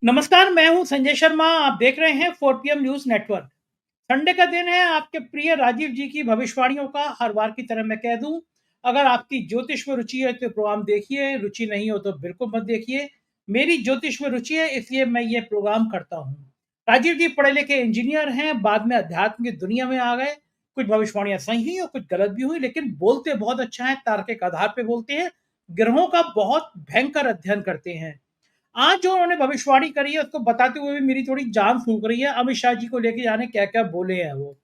नमस्कार, मैं हूं संजय शर्मा। आप देख रहे हैं 4 पीएम न्यूज़ नेटवर्क। संडे का दिन है, आपके प्रिय राजीव जी की भविष्यवाणियों का। हर बार की तरह मैं कह दूं, अगर आपकी ज्योतिष में रुचि है तो प्रोग्राम देखिए, रुचि नहीं हो तो बिल्कुल मत देखिए। मेरी ज्योतिष में रुचि है, इसलिए मैं ये प्रोग्राम करता हूं। राजीव जी पढ़े लिखे इंजीनियर हैं, बाद में अध्यात्म की दुनिया में आ गए। कुछ भविष्यवाणियां सही हुई और कुछ गलत भी हुई, लेकिन बोलते बहुत अच्छा है, तार्किक आधार पे बोलते हैं। ग्रहों का बहुत भयंकर अध्ययन करते हैं। आज जो उन्होंने भविष्यवाणी करी है उसको बताते हुए भी मेरी थोड़ी जान फूक रही है। अमित शाह जी को लेके जाने क्या क्या बोले हैं वो।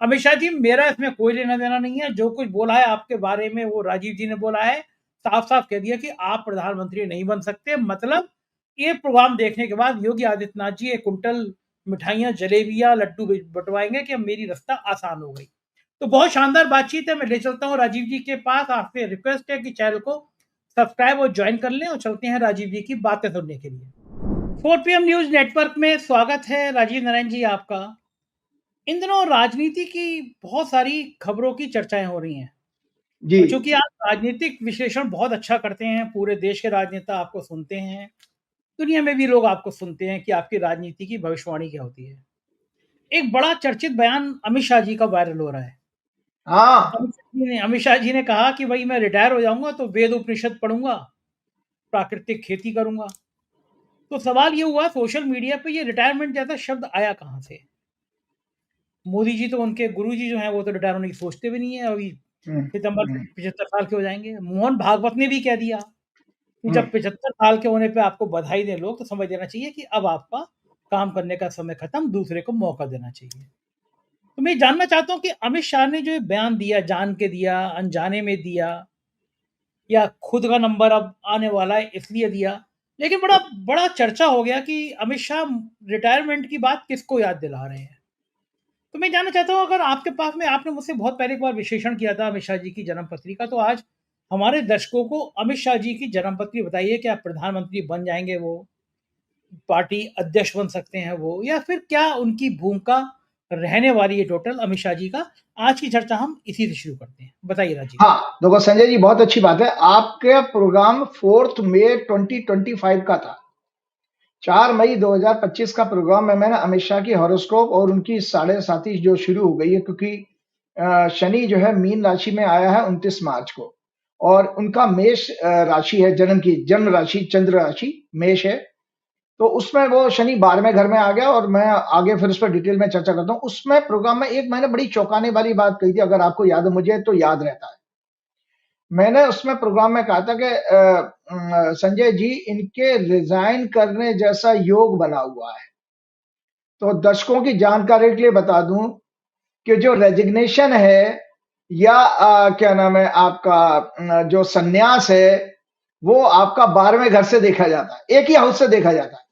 अमित शाह जी, मेरा इसमें कोई लेना देना नहीं है। जो कुछ बोला है आपके बारे में वो राजीव जी ने बोला है। साफ साफ कह दिया कि आप प्रधानमंत्री नहीं बन सकते। मतलब ये प्रोग्राम देखने के बाद योगी आदित्यनाथ जी एक कुंटल मिठाइयां जलेबियां लड्डू बंटवाएंगे कि अब मेरी रास्ता आसान हो गई। तो बहुत शानदार बातचीत है, मैं ले चलता हूँ राजीव जी के पास। आपसे रिक्वेस्ट है कि चैनल को सब्सक्राइब और ज्वाइन कर लें और चलते हैं राजीव जी की बातें सुनने के लिए। 4 पीएम न्यूज नेटवर्क में स्वागत है राजीव नारायण जी आपका। इन दिनों राजनीति की बहुत सारी खबरों की चर्चाएं हो रही हैं। जी। और चूंकि आप राजनीतिक विश्लेषण बहुत अच्छा करते हैं, पूरे देश के राजनेता आपको सुनते हैं, दुनिया में भी लोग आपको सुनते हैं कि आपकी राजनीति की भविष्यवाणी क्या होती है। एक बड़ा चर्चित बयान अमित शाह जी का वायरल हो रहा है। हाँ। अमित शाह जी ने कहा कि भाई मैं रिटायर हो जाऊंगा तो वेद उपनिषद पढ़ूंगा, प्राकृतिक खेती करूंगा। तो सवाल ये हुआ सोशल मीडिया पे, ये रिटायरमेंट जैसा शब्द आया कहाँ से? मोदी जी तो उनके गुरुजी जो हैं वो तो रिटायर होने की सोचते भी नहीं है। अभी हम्म, सितंबर से हम्म, 75 साल के हो जाएँगे। मोहन भागवत ने भी कह दिया कि हम्म। जब 75 साल के होने पे आपको बधाई दें लोग, तो समझ लेना चाहिए कि अब आपका काम करने का समय खत्म, दूसरे को मौका देना चाहिए। तो मैं जानना चाहता हूँ कि अमित शाह ने जो ये बयान दिया, जान के दिया, अनजाने में दिया, या खुद का नंबर अब आने वाला है इसलिए दिया। लेकिन बड़ा बड़ा चर्चा हो गया कि अमित शाह रिटायरमेंट की बात किसको याद दिला रहे हैं। तो मैं जानना चाहता हूँ, अगर आपके पास में, आपने मुझसे बहुत पहले एक बार विश्लेषण किया था अमित शाह जी की जन्मपत्री का, तो आज हमारे दर्शकों को अमित शाह जी की जन्मपत्री बताइए। क्या प्रधानमंत्री बन जाएंगे वो, पार्टी अध्यक्ष बन सकते हैं वो, या फिर क्या उनकी भूमिका रहने वाली है टोटल अमित शाह जी का? आज की चर्चा हम इसी से शुरू करते हैं, बताइए राजीव जी। हाँ, देखो संजय जी, बहुत अच्छी बात है। आपका प्रोग्राम 4 मई 2025 का था। 4 मई 2025 का प्रोग्राम में मैंने अमित शाह की हॉरोस्कोप और उनकी साढ़े साथी जो शुरू हो गई है, क्योंकि शनि जो है मीन राशि में आया है 29 मार्च को, और उनका मेष राशि है, जन्म राशि चंद्र राशि मेष है। तो उसमें वो शनि 12वें घर में आ गया, और मैं आगे फिर उस पर डिटेल में चर्चा करता हूँ। उसमें प्रोग्राम में एक मैंने बड़ी चौंकाने वाली बात कही थी, अगर आपको याद है, मुझे तो याद रहता है। मैंने उसमें प्रोग्राम में कहा था कि संजय जी, इनके रिजाइन करने जैसा योग बना हुआ है। तो दर्शकों की जानकारी के लिए बता दूं कि जो रेजिग्नेशन है, या क्या नाम है आपका, जो संन्यास है, वो आपका 12वें घर से देखा जाता है, एक ही हाउस से देखा जाता है।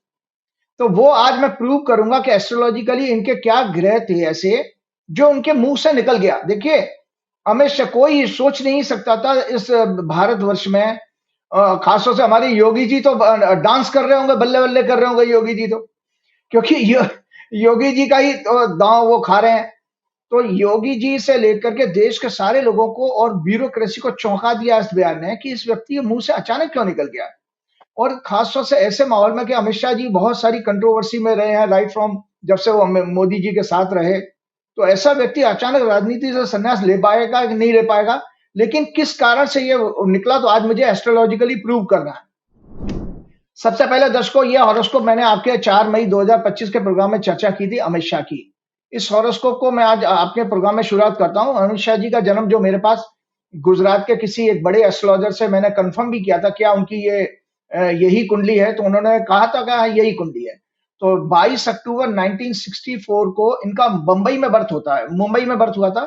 तो वो आज मैं प्रूव करूंगा कि एस्ट्रोलॉजिकली इनके क्या ग्रह थे ऐसे जो उनके मुंह से निकल गया। देखिए, अमित शाह कोई सोच नहीं सकता था इस भारतवर्ष में, खासतौर से हमारे योगी जी तो डांस कर रहे होंगे, बल्ले बल्ले कर रहे होंगे योगी जी तो, क्योंकि योगी जी का ही तो दांव वो खा रहे हैं। तो योगी जी से लेकर के देश के सारे लोगों को और ब्यूरोक्रेसी को चौंका दिया इस बयान ने कि इस व्यक्ति के मुंह से अचानक क्यों निकल गया। और खासतौर से ऐसे माहौल में कि अमित शाह जी बहुत सारी कंट्रोवर्सी में रहे हैं, राइट फ्रॉम जब से वो मोदी जी के साथ रहे। तो ऐसा व्यक्ति अचानक राजनीति से संन्यास ले पाएगा कि नहीं ले पाएगा, लेकिन किस कारण से ये निकला, तो आज मुझे एस्ट्रोलॉजिकली प्रूव करना है। सबसे पहले दर्शकों, ये हॉरोस्कोप मैंने आपके 4 मई 2025 के प्रोग्राम में चर्चा की थी अमित शाह की। इस हॉरोस्कोप को मैं आज आपके प्रोग्राम में शुरुआत करता हूं। अमित शाह जी का जन्म जो मेरे पास गुजरात के किसी एक बड़े एस्ट्रोलॉजर से मैंने कंफर्म भी किया था, क्या उनकी ये यही कुंडली है, तो उन्होंने कहा था कि यही कुंडली है। तो 22 अक्टूबर 1964 को इनका बंबई में बर्थ होता है, मुंबई में बर्थ हुआ था।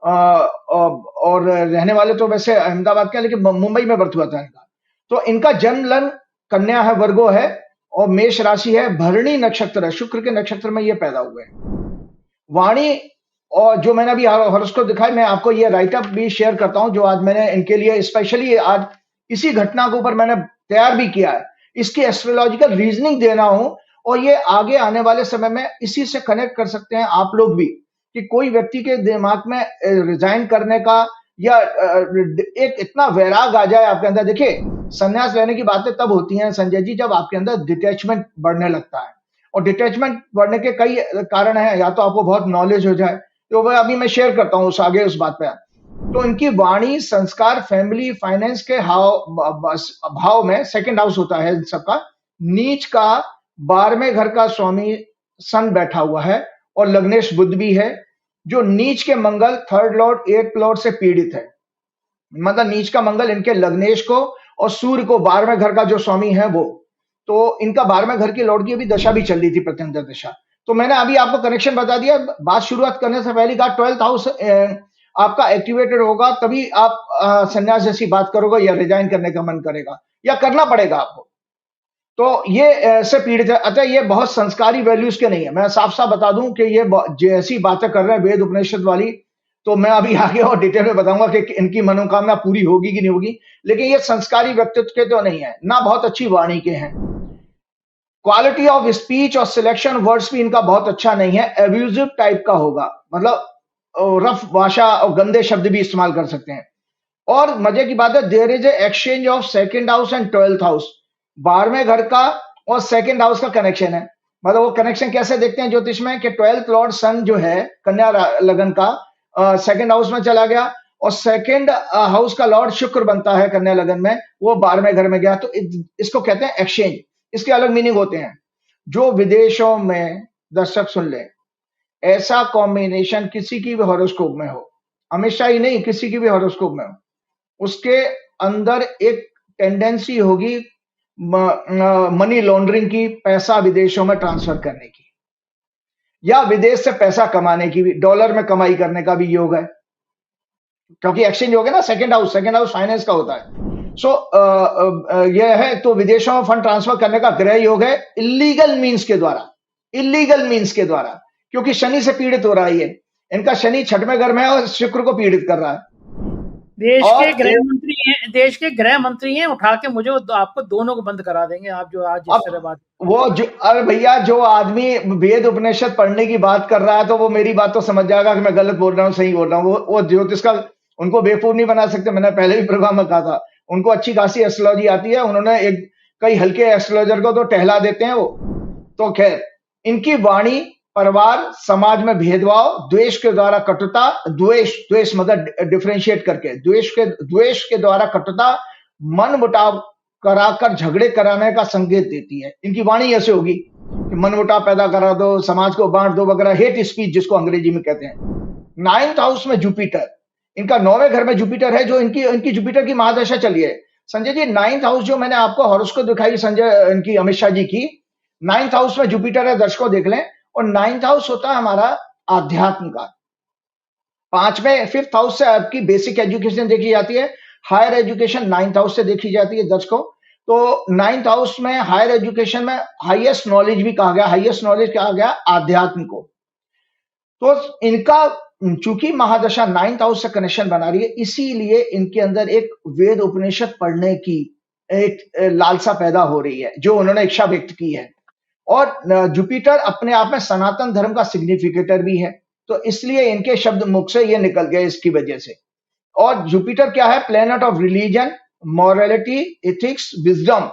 और रहने वाले तो वैसे अहमदाबाद के, लेकिन मुंबई में बर्थ हुआ था इनका। तो इनका जन्म लग्न कन्या है, वर्गो है, और मेष राशि है, भरणी नक्षत्र है, शुक्र के नक्षत्र में ये पैदा हुए हैं। वाणी, और जो मैंने अभी हॉरोस्कोप दिखाया, मैं आपको ये राइटअप भी शेयर करता हूं जो आज मैंने इनके लिए स्पेशली आज इसी घटना के ऊपर मैंने तैयार भी किया है। इसकी एस्ट्रोलॉजिकल रीजनिंग देना हूं, और ये आगे आने वाले समय में इसी से कनेक्ट कर सकते हैं आप लोग भी, कि कोई व्यक्ति के दिमाग में रिजाइन करने का या एक इतना वैराग आ जाए आपके अंदर। देखिए, संन्यास लेने की बातें तब होती हैं संजय जी, जब आपके अंदर डिटैचमेंट बढ़ने लगता है। और डिटैचमेंट बढ़ने के कई कारण हैं। या तो आपको बहुत नॉलेज हो जाए, तो वह अभी मैं शेयर करता हूँ उस बात पे। तो इनकी वाणी, संस्कार, फैमिली, फाइनेंस के भाव में सेकंड हाउस होता है इन सबका। नीच का 12वें घर का स्वामी सन बैठा हुआ है, और लग्नेश बुध भी है, जो नीच के मंगल थर्ड लॉर्ड, एट लॉर्ड से पीड़ित है। मतलब नीच का मंगल इनके लग्नेश को, और सूर्य को 12वें घर का जो स्वामी है वो। तो इनका 12वें घर की लॉर्ड की अभी दशा भी चल रही थी, प्रत्यंतर दशा। तो मैंने अभी आपको कनेक्शन बता दिया। बात शुरुआत करने से पहले कहा 12th हाउस आपका एक्टिवेटेड होगा, तभी आप संन्यास जैसी बात करोगे, या रिजाइन करने का मन करेगा, या करना पड़ेगा आपको। तो ये ऐसे पीड़ित है। अतः ये बहुत संस्कारी वैल्यूज के नहीं है। मैं साफ साफ बता दूं कि ये जैसी बातें कर रहे हैं वेद उपनिषद वाली, तो मैं अभी आगे और डिटेल में बताऊंगा कि इनकी मनोकामना पूरी होगी कि नहीं होगी। लेकिन ये संस्कारी व्यक्तित्व के तो नहीं है, ना बहुत अच्छी वाणी के हैं। क्वालिटी ऑफ स्पीच और सिलेक्शन वर्ड्स भी इनका बहुत अच्छा नहीं है, एब्यूजिव टाइप का होगा। मतलब रफ भाषा और गंदे शब्द भी इस्तेमाल कर सकते हैं। और मजे की बात है, there is a exchange of second house and 12th house. 12वें घर का और सेकंड हाउस का कनेक्शन है। मतलब वो कनेक्शन कैसे देखते हैं ज्योतिष में, कि 12th लॉर्ड सन जो है कन्या लगन का, सेकंड हाउस में चला गया, और सेकंड हाउस का लॉर्ड शुक्र बनता है कन्या लगन में, वो 12वें घर में गया। तो इसको कहते हैं एक्सचेंज। इसके अलग मीनिंग होते हैं। जो विदेशों में, दर्शक सुन ले, ऐसा कॉम्बिनेशन किसी की भी हॉरोस्कोप में हो, हमेशा ही नहीं, किसी की भी हॉरोस्कोप में हो, उसके अंदर एक टेंडेंसी होगी मनी लॉन्ड्रिंग की, पैसा विदेशों में ट्रांसफर करने की, या विदेश से पैसा कमाने की भी, डॉलर में कमाई करने का भी योग है। क्योंकि एक्सचेंज हो गया ना, सेकंड हाउस फाइनेंस का होता है। सो यह है, तो विदेशों में फंड ट्रांसफर करने का ग्रह योग है, इलीगल मीन्स के द्वारा। क्योंकि शनि से पीड़ित हो रहा है ये। इनका शनि 6वें घर में है और शुक्र को पीड़ित कर रहा है। देश के गृह मंत्री हैं, उठा के मुझे आपको दोनों को बंद करा देंगे, आप जो आज इस तरह बात। अरे भैया, जो आदमी वेद उपनिषद पढ़ने की बात कर रहा है, तो वो मेरी बात तो समझ जाएगा कि मैं गलत बोल रहा हूँ, सही बोल रहा हूँ। वो ज्योतिष का, उनको बेवकूफ नहीं बना सकते। मैंने पहले भी प्रोग्राम में कहा था, उनको अच्छी खासी एस्ट्रोलॉजी आती है। उन्होंने कई हल्के एस्ट्रोलॉजर को तो टहला देते हैं वो। तो खैर, इनकी वाणी परिवार समाज में भेदभाव, द्वेष के द्वारा कटुता, द्वेष मतलब डिफरेंशिएट करके, द्वेष के द्वारा कटुता, मन मुटाव कराकर झगड़े कराने का संकेत देती है। इनकी वाणी ऐसे होगी कि मन मुटाव पैदा करा दो, समाज को बांट दो वगैरह, हेट स्पीच जिसको अंग्रेजी में कहते हैं। 9th हाउस में जुपिटर, इनका 9वें घर में जुपिटर है, जो इनकी जुपिटर की महादशा चली है। संजय जी, 9th हाउस जो मैंने आपको हॉरोस्कोप दिखाई संजय, इनकी अमित शाह जी की, 9th हाउस में जुपिटर है, दर्शकों देख लें। और 9th हाउस होता है हमारा आध्यात्म का। 5th हाउस से आपकी बेसिक एजुकेशन देखी जाती है, हायर एजुकेशन 9th हाउस से देखी जाती है दर्शकों। तो 9th हाउस में हायर एजुकेशन में हाईएस्ट नॉलेज भी कहा गया, आध्यात्म को। तो इनका चूंकि महादशा 9th हाउस से कनेक्शन बना रही है, इसीलिए इनके अंदर एक वेद उपनिषद पढ़ने की एक लालसा पैदा हो रही है, जो उन्होंने इच्छा व्यक्त की है। और जुपिटर अपने आप में सनातन धर्म का सिग्निफिकेटर भी है, तो इसलिए इनके शब्द मुख से ये निकल गए इसकी वजह से। और जुपिटर क्या है? Planet of religion, morality, ethics, wisdom.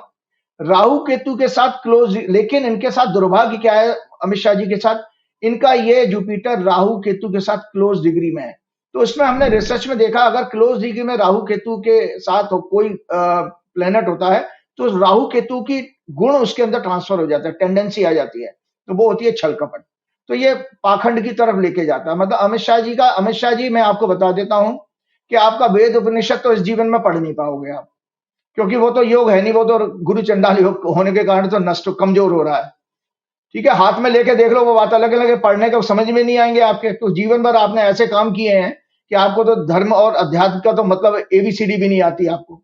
Rahu Ketu के साथ क्लोज, लेकिन इनके साथ दुर्भाग्य क्या है अमित शाह जी के साथ, इनका ये जुपिटर राहु केतु के साथ क्लोज डिग्री में है। तो इसमें हमने रिसर्च में देखा, अगर क्लोज डिग्री में राहु केतु के साथ कोई प्लेनेट होता है, तो राहु केतु की गुण उसके अंदर ट्रांसफर हो जाता है, टेंडेंसी आ जाती है, तो वो होती है छल कपट। तो ये पाखंड की तरफ लेके जाता है। मतलब अमित शाह जी मैं आपको बता देता हूं कि आपका वेद उपनिषद तो इस जीवन में पढ़ नहीं पाओगे आप, क्योंकि वो तो योग है नहीं, वो तो गुरु चंडाल योग होने के कारण तो नष्ट कमजोर हो रहा है। ठीक है, हाथ में लेके देख लो, वो बात अलग अलग है, पढ़ने का समझ में नहीं आएंगे आपके। तो जीवन भर आपने ऐसे काम किए हैं कि आपको तो धर्म और अध्यात्म का तो मतलब एबीसीडी भी नहीं आती आपको।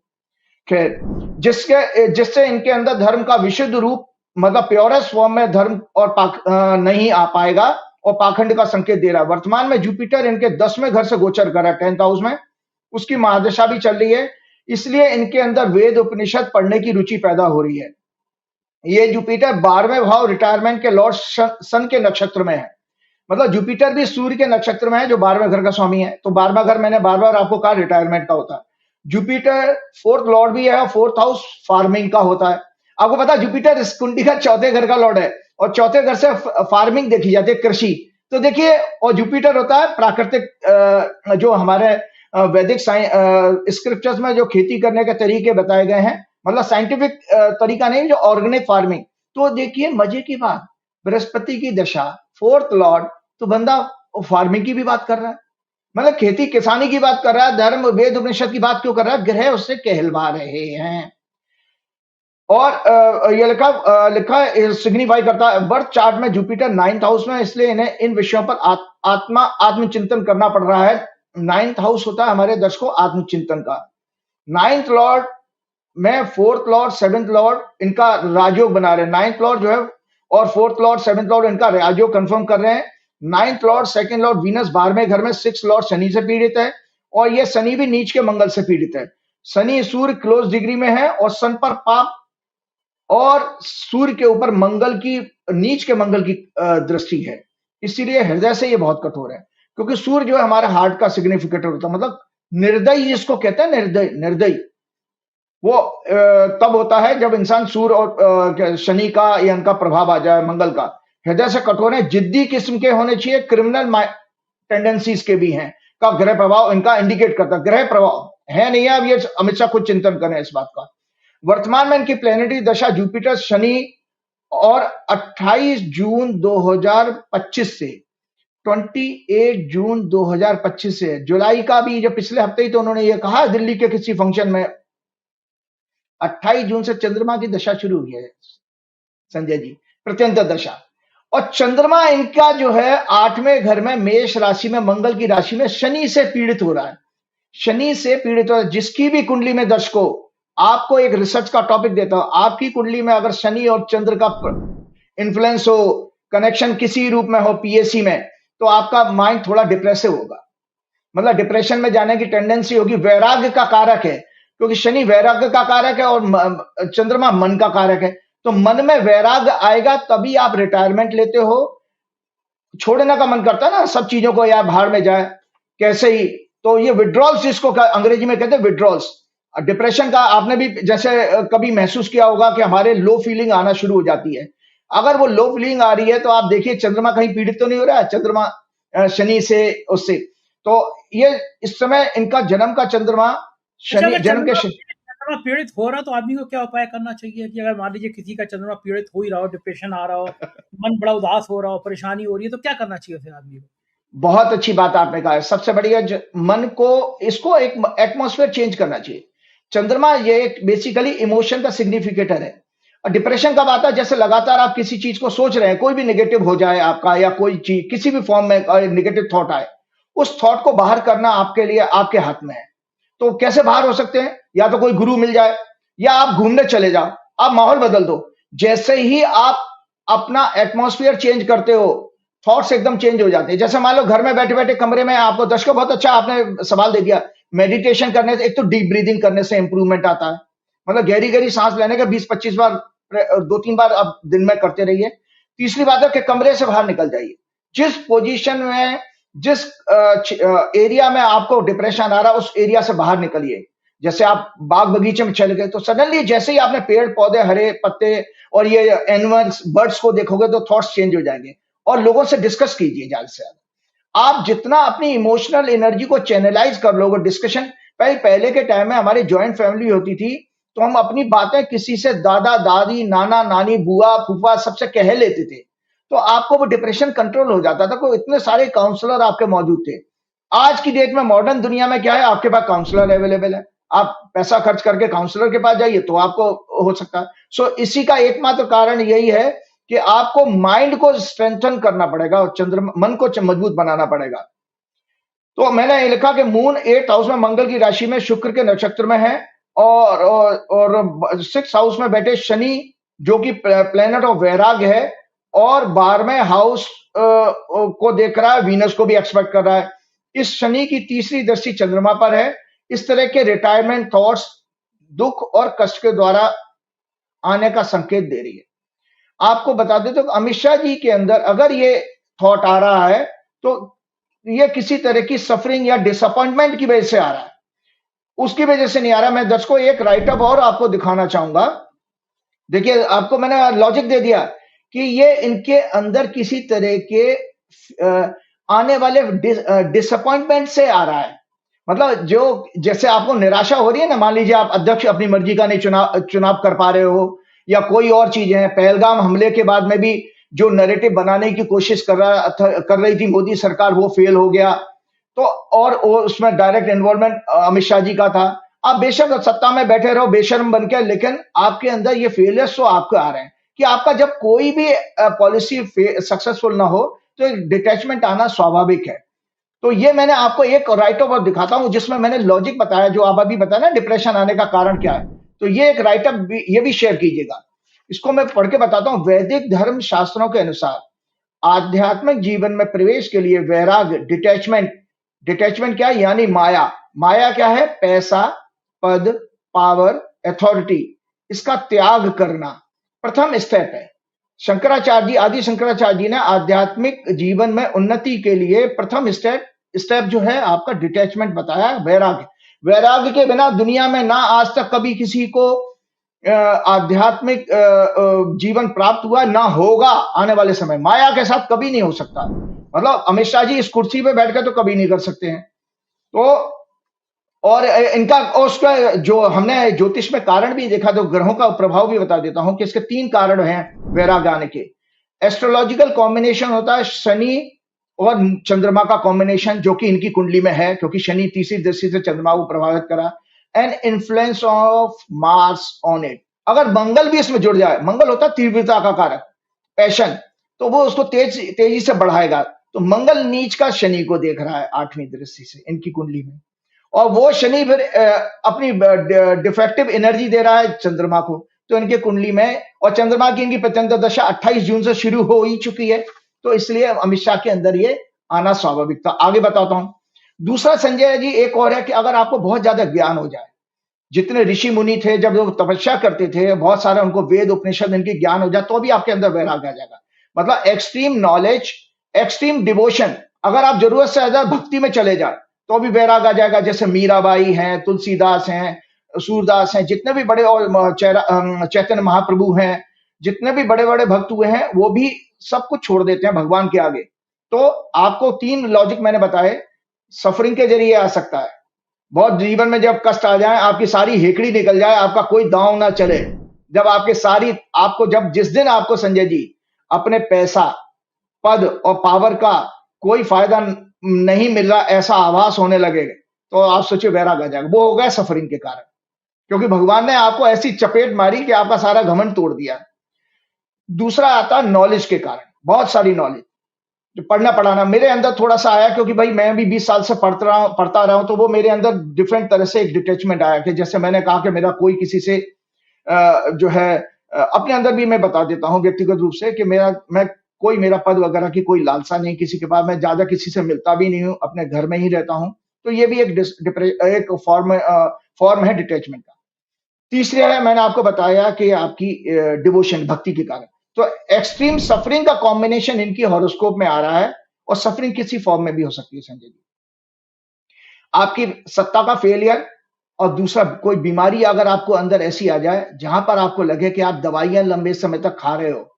खैर, जिससे इनके अंदर धर्म का विशुद्ध रूप, मतलब प्योरेस्ट फॉर्म में धर्म और नहीं आ पाएगा, और पाखंड का संकेत दे रहा है। वर्तमान में जुपिटर इनके 10वें घर से गोचर कर रहा है, 10th हाउस में, उसकी महादशा भी चल रही है। इसलिए इनके अंदर वेद उपनिषद पढ़ने की रुचि पैदा हो रही है। ये जुपिटर 12वें भाव रिटायरमेंट के लॉर्ड सन के नक्षत्र में है। मतलब जुपिटर भी सूर्य के नक्षत्र में है जो 12वें घर का स्वामी है। तो 12वां घर मैंने बार बार आपको कहा रिटायरमेंट का होता है। जुपिटर फोर्थ लॉर्ड भी है और फोर्थ हाउस फार्मिंग का होता है। आपको पता है जुपिटर इस कुंडली का चौथे घर का लॉर्ड है और चौथे घर से फार्मिंग देखी जाती है, कृषि। तो देखिए, और जुपिटर होता है प्राकृतिक, जो हमारे वैदिक स्क्रिप्चर्स में जो खेती करने के तरीके बताए गए हैं, मतलब साइंटिफिक तरीका नहीं, जो ऑर्गेनिक फार्मिंग। तो देखिए मजे की बात, बृहस्पति की दशा, फोर्थ लॉर्ड, तो बंदा फार्मिंग की भी बात कर रहा है, मतलब खेती किसानी की बात कर रहा है, धर्म वेद उपनिषद की बात क्यों कर रहा है? ग्रह उससे कहलवा रहे हैं। और ये लिखा सिग्निफाई करता है बर्थ चार्ट में जुपिटर 9th हाउस में, इसलिए इन्हें इन विषयों पर आत्मचिंतन करना पड़ रहा है। 9th हाउस होता है हमारे दर्शकों आत्मचिंतन का। 9th लॉर्ड में 4th लॉर्ड 7th लॉर्ड इनका राजयोग बना रहे हैं। 9th लॉर्ड जो है और 4th लॉर्ड 7th लॉर्ड इनका राजयोग कंफर्म कर रहे हैं। 9th Lord 2nd Lord Venus 12वें घर में, 6th लॉर्ड शनि से पीड़ित है और ये शनि भी नीच के मंगल से पीड़ित है। शनि सूर्य क्लोज डिग्री में है और सन पर पाप और सूर्य के ऊपर मंगल की, नीच के मंगल की दृष्टि है। इसीलिए हृदय से ये बहुत कठोर है, क्योंकि सूर्य जो है हमारे हार्ट का सिग्निफिकेटर होता है, मतलब निर्दयी जिसको कहते हैं, निर्दयी वो तब होता है जब इंसान सूर्य और शनि का या इनका प्रभाव आ जाए, मंगल का। हृदय से कठोर है, जिद्दी किस्म के होने चाहिए, क्रिमिनल टेंडेंसीज के भी हैं का ग्रह प्रभाव इनका इंडिकेट करता है। ग्रह प्रभाव है नहीं है, अब ये अमित शाह खुद चिंतन करें इस बात का। वर्तमान में इनकी प्लेनेटरी दशा जुपिटर शनि और 28 जून 2025 से 28 जून 2025 से, जुलाई का भी जो पिछले हफ्ते ही तो उन्होंने ये कहा दिल्ली के किसी फंक्शन में, 28 जून से चंद्रमा की दशा शुरू हुई है संजय जी, प्रत्यंतर दशा। और चंद्रमा इनका जो है 8वें घर में मेष राशि में, मंगल की राशि में शनि से पीड़ित हो रहा है। शनि से पीड़ित हो रहा है। जिसकी भी कुंडली में दर्शकों, आपको एक रिसर्च का टॉपिक देता हूं, आपकी कुंडली में अगर शनि और चंद्र का इन्फ्लुएंस हो, कनेक्शन किसी रूप में हो पीएसी में, तो आपका माइंड थोड़ा डिप्रेसिव होगा, मतलब डिप्रेशन में जाने की टेंडेंसी होगी। वैराग्य का कारक है, क्योंकि शनि वैराग्य का कारक है और चंद्रमा मन का कारक है। तो मन में वैराग्य आएगा तभी आप रिटायरमेंट लेते हो। छोड़ने का मन करता है ना सब चीजों को, यार भाड़ में जाए कैसे ही। तो ये विड्रॉल्स, जिसको अंग्रेजी में कहते हैं विड्रॉल्स, डिप्रेशन का आपने भी जैसे कभी महसूस किया होगा कि हमारे लो फीलिंग आना शुरू हो जाती है। अगर वो लो फीलिंग आ रही है तो आप देखिए चंद्रमा कहीं पीड़ित तो नहीं हो रहा है, चंद्रमा शनि से, उससे। तो ये इस समय इनका जन्म का चंद्रमा अच्छा, शनि, अगर जन्म के चंद्रमा पीड़ित हो रहा तो आदमी को क्या उपाय करना चाहिए कि अगर मान लीजिए किसी का चंद्रमा पीड़ित हो ही रहा हो, डिप्रेशन आ रहा हो, मन बड़ा उदास हो रहा हो, परेशानी हो रही है, तो क्या करना चाहिए फिर आदमी को? बहुत अच्छी बात आपने कहा है। सबसे बढ़िया मन को, इसको एक एटमॉस्फेयर चेंज करना चाहिए। चंद्रमा ये एक बेसिकली इमोशन का सिग्निफिकेटर है। और डिप्रेशन कब आता है? जैसे लगातार आप किसी चीज को सोच रहे हैं, कोई भी नेगेटिव हो जाए आपका, या कोई चीज किसी भी फॉर्म में नेगेटिव थॉट आए, उस थॉट को बाहर करना आपके लिए, आपके हाथ में है। तो कैसे बाहर हो सकते हैं? या तो कोई गुरु मिल जाए, या आप घूमने चले जाओ, आप माहौल बदल दो। जैसे ही आप अपना एटमॉस्फेयर चेंज करते हो, थॉट्स एकदम चेंज हो जाते हैं। जैसे मान लो घर में बैठे बैठे कमरे में आपको, दर्शकों बहुत अच्छा आपने सवाल दे दिया, मेडिटेशन करने से, एक तो डीप ब्रीदिंग करने से इंप्रूवमेंट आता है, मतलब गहरी गहरी सांस लेने का 20-25 बार, 2-3 बार आप दिन में करते रहिए। तीसरी बात है कि कमरे से बाहर निकल जाइए। जिस पोजीशन में, जिस एरिया में आपको डिप्रेशन आ रहा है, उस एरिया से बाहर निकलिए। जैसे आप बाग बगीचे में चले गए, तो सडनली जैसे ही आपने पेड़ पौधे, हरे पत्ते और ये एनिमल्स, बर्ड्स को देखोगे, तो थॉट्स चेंज हो जाएंगे। और लोगों से डिस्कस कीजिए ज्यादा से ज्यादा। आप जितना अपनी इमोशनल एनर्जी को चैनलाइज कर लोगे, डिस्कशन, पहले के टाइम में हमारी ज्वाइंट फैमिली होती थी, तो हम अपनी बातें किसी से, दादा दादी, नाना नानी, बुआ फूफा, सबसे कह लेते थे, तो आपको वो डिप्रेशन कंट्रोल हो जाता था। कोई इतने सारे काउंसलर आपके मौजूद थे। आज की डेट में, मॉडर्न दुनिया में क्या है, आपके पास काउंसलर अवेलेबल है, आप पैसा खर्च करके काउंसलर के पास जाइए तो आपको हो सकता है। सो इसी का एकमात्र कारण यही है कि आपको माइंड को स्ट्रेंथन करना पड़ेगा और चंद्रमा, मन को मजबूत बनाना पड़ेगा। तो मैंने ये लिखा कि मून 8th हाउस में, मंगल की राशि में, शुक्र के नक्षत्र में है, और 6th हाउस में बैठे शनि, जो कि प्लेनेट ऑफ वैराग्य है, और 12वें हाउस को देख रहा है, वीनस को भी एक्सपेक्ट कर रहा है। इस शनि की तीसरी दृष्टि चंद्रमा पर है। इस तरह के रिटायरमेंट थॉट्स दुख और कष्ट के द्वारा आने का संकेत दे रही है। आपको बता दें तो अमित शाह जी के अंदर अगर ये थॉट आ रहा है, तो ये किसी तरह की सफरिंग या डिसअपॉइंटमेंट की वजह से आ रहा है, उसकी वजह से नहीं आ रहा। मैं दर्शकों एक राइटअप और आपको दिखाना चाहूंगा। देखिए, आपको मैंने लॉजिक दे दिया कि ये इनके अंदर किसी तरह के आने वाले डिसअपॉइंटमेंट से आ रहा है। मतलब जो जैसे आपको निराशा हो रही है ना, मान लीजिए आप अध्यक्ष अपनी मर्जी का नहीं चुनाव कर पा रहे हो, या कोई और चीजें हैं। पहलगाम हमले के बाद में भी जो नैरेटिव बनाने की कोशिश कर रही थी मोदी सरकार, वो फेल हो गया। तो और उसमें डायरेक्ट इन्वॉल्वमेंट अमित शाह जी का था। आप बेशक सत्ता में बैठे रहो बेशर्म बन के, लेकिन आपके अंदर ये फेलियर्स तो आपको आ रहे हैं कि आपका जब कोई भी पॉलिसी सक्सेसफुल ना हो तो एक डिटैचमेंट आना स्वाभाविक है। तो ये मैंने आपको एक राइटअप और दिखाता हूं जिसमें मैंने लॉजिक बताया, जो आप अभी बताया ना डिप्रेशन आने का कारण क्या है। तो ये एक राइटअप ये भी शेयर कीजिएगा, इसको मैं पढ़ के बताता हूं। वैदिक धर्म शास्त्रों के अनुसार आध्यात्मिक जीवन में प्रवेश के लिए वैराग्य, डिटैचमेंट क्या है? यानी माया। माया क्या है? पैसा, पद, पावर, अथॉरिटी, इसका त्याग करना प्रथम स्टेप है। शंकराचार्य जी, आदि शंकराचार्य जी ने आध्यात्मिक जीवन में उन्नति के लिए प्रथम स्टेप जो है आपका डिटैचमेंट बताया, वैराग्य। वैराग्य के बिना दुनिया में ना आज तक कभी किसी को आध्यात्मिक जीवन प्राप्त हुआ, ना होगा आने वाले समय। माया के साथ कभी नहीं हो सकता। मतलब अमित शाह जी इस कुर्सी पे बैठ कर तो कभी नहीं कर सकते हैं। तो और इनका उसका जो हमने ज्योतिष में कारण भी देखा, तो ग्रहों का प्रभाव भी बता देता हूं कि इसके 3 कारण हैं वैराग्य आने के। एस्ट्रोलॉजिकल कॉम्बिनेशन होता है शनि और चंद्रमा का कॉम्बिनेशन, जो कि इनकी कुंडली में है, क्योंकि शनि तीसरी दृष्टि से चंद्रमा को प्रभावित करा। And influence of Mars on it. अगर मंगल भी इसमें जुड़ जाए, मंगल होता है तीव्रता का कारक, पैशन, तो वो उसको तेजी से बढ़ाएगा। तो मंगल नीच का शनि को देख रहा है 8वीं दृष्टि से इनकी कुंडली में, और वो शनि फिर अपनी डिफेक्टिव एनर्जी दे रहा है चंद्रमा को, तो इनके कुंडली में। और चंद्रमा की इनकी प्रचंड दशा 28 जून से शुरू हो ही चुकी है, तो इसलिए अमित शाह के अंदर ये आना स्वाभाविक था। आगे बताता हूं। दूसरा संजय जी एक और है कि अगर आपको बहुत ज्यादा ज्ञान हो जाए, जितने ऋषि मुनि थे जब वो तपस्या करते थे, बहुत सारे उनको वेद उपनिषद इनके ज्ञान हो जाए, तो भी आपके अंदर वैराग्य आ जाएगा। मतलब एक्सट्रीम नॉलेज, एक्सट्रीम डिवोशन, अगर आप जरूरत से ज्यादा भक्ति में चले जाए तो भी वैराग आ जाएगा। जैसे मीराबाई हैं, तुलसीदास हैं, सूरदास हैं, जितने भी बड़े और चैतन्य महाप्रभु हैं, जितने भी बड़े बड़े भक्त हुए हैं, वो भी सब कुछ छोड़ देते हैं भगवान के आगे। तो आपको 3 लॉजिक मैंने बताए, सफरिंग के जरिए आ सकता है। बहुत जीवन में जब कष्ट आ जाए, आपकी सारी हेकड़ी निकल जाए, आपका कोई दांव ना चले, जब आपको जिस दिन आपको संजय जी अपने पैसा, पद और पावर का कोई फायदा नहीं मिल रहा, ऐसा आभास होने लगेगा, तो आप सोचिए वैराग आ जाएगा। वो हो गया सफरिंग के कारण, क्योंकि भगवान ने आपको ऐसी चपेट मारी कि आपका सारा घमंड तोड़ दिया। दूसरा आता नॉलेज के कारण, बहुत सारी नॉलेज जो पढ़ना पढ़ाना मेरे अंदर थोड़ा सा आया, क्योंकि भाई मैं भी 20 साल से पढ़ता रहा हूं, तो वो मेरे अंदर डिफरेंट तरह से एक डिटैचमेंट आया कि जैसे मैंने कहा कि मेरा कोई किसी से जो है अपने अंदर भी मैं बता देता हूं व्यक्तिगत रूप से कि मेरा पद वगैरह की कोई लालसा नहीं किसी के पास, मैं ज्यादा किसी से मिलता भी नहीं हूं, अपने घर में ही रहता हूं। तो ये भी एक फॉर्म है डिटैचमेंट का। तीसरे है, मैंने आपको बताया कि आपकी डिवोशन, भक्ति के कारण। तो एक्सट्रीम सफरिंग का कॉम्बिनेशन इनकी हॉरोस्कोप में आ रहा है, और सफरिंग किसी फॉर्म में भी हो सकती है संजय जी। आपकी सत्ता का फेलियर, और दूसरा कोई बीमारी अगर आपको अंदर ऐसी आ जाए जहां पर आपको लगे कि आप दवाइयां लंबे समय तक खा रहे हो,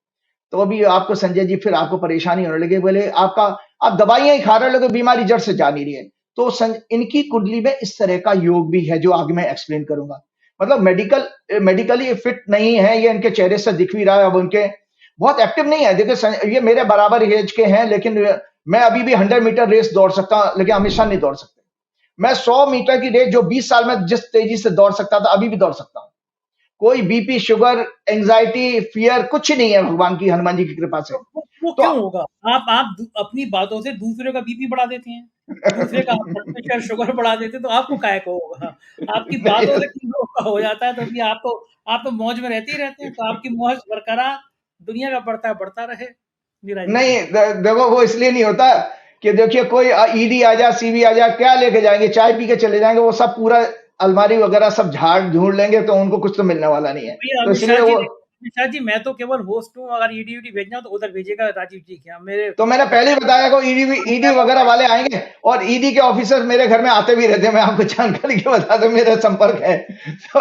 तो भी आपको संजय जी फिर आपको परेशानी होने लगे। बोले आप दवाइयां ही खा रहे हो लेकिन बीमारी जड़ से जा नहीं रही है। तो इनकी कुंडली में इस तरह का योग भी है, जो आगे मैं एक्सप्लेन करूंगा। मतलब मेडिकली फिट नहीं है, ये इनके चेहरे से दिख भी रहा है। अब उनके बहुत एक्टिव नहीं है। देखिए ये मेरे बराबर एज के हैं, लेकिन मैं अभी भी 100 मीटर रेस दौड़ सकता हूं, लेकिन हमेशा नहीं दौड़ सकते। मैं 100 मीटर की रेस जो 20 साल में जिस तेजी से दौड़ सकता था, अभी भी दौड़ सकता हूं। कोई बीपी, शुगर, एंजाइटी, फियर कुछ नहीं है भगवान की, हनुमान जी की कृपा से। वो तो क्यों होगा? आप अपनी बातों से दूसरे का बीपी बढ़ा देते हैं, दूसरे का ब्लड प्रेशर, शुगर बढ़ा देते हैं, तो आपको काहे को होगा? आपकी बातों से किन लोगों का हो जाता है, तो फिर आप तो मौज में रहते ही रहते हैं, तो आपकी मौज बरकरार, दुनिया का बढ़ता रहे। नीरज जी। नहीं, देखो वो इसलिए नहीं होता कि देखिए कोई ईडी आ जाए, सीबी आ जाए, क्या लेके जाएंगे? चाय पी के चले जाएंगे, वो सब पूरा अलमारी वगैरह सब झाड़ झूड़ लेंगे, तो उनको कुछ तो मिलने वाला नहीं है। भैया तो इसलिए वो निशा जी, मैं तो केवल होस्ट हूँ, अगर ईडी वीडी भेजना हो तो उधर भेजिएगा राजीव जी के यहाँ। मेरे तो मैंने पहले ही बताया को ईडी ईडी वगैरह वाले आएंगे, और ईडी के ऑफिसर मेरे घर में आते भी रहते हैं, मैं आपको जानकारी के बता दूं, मेरा संपर्क है। तो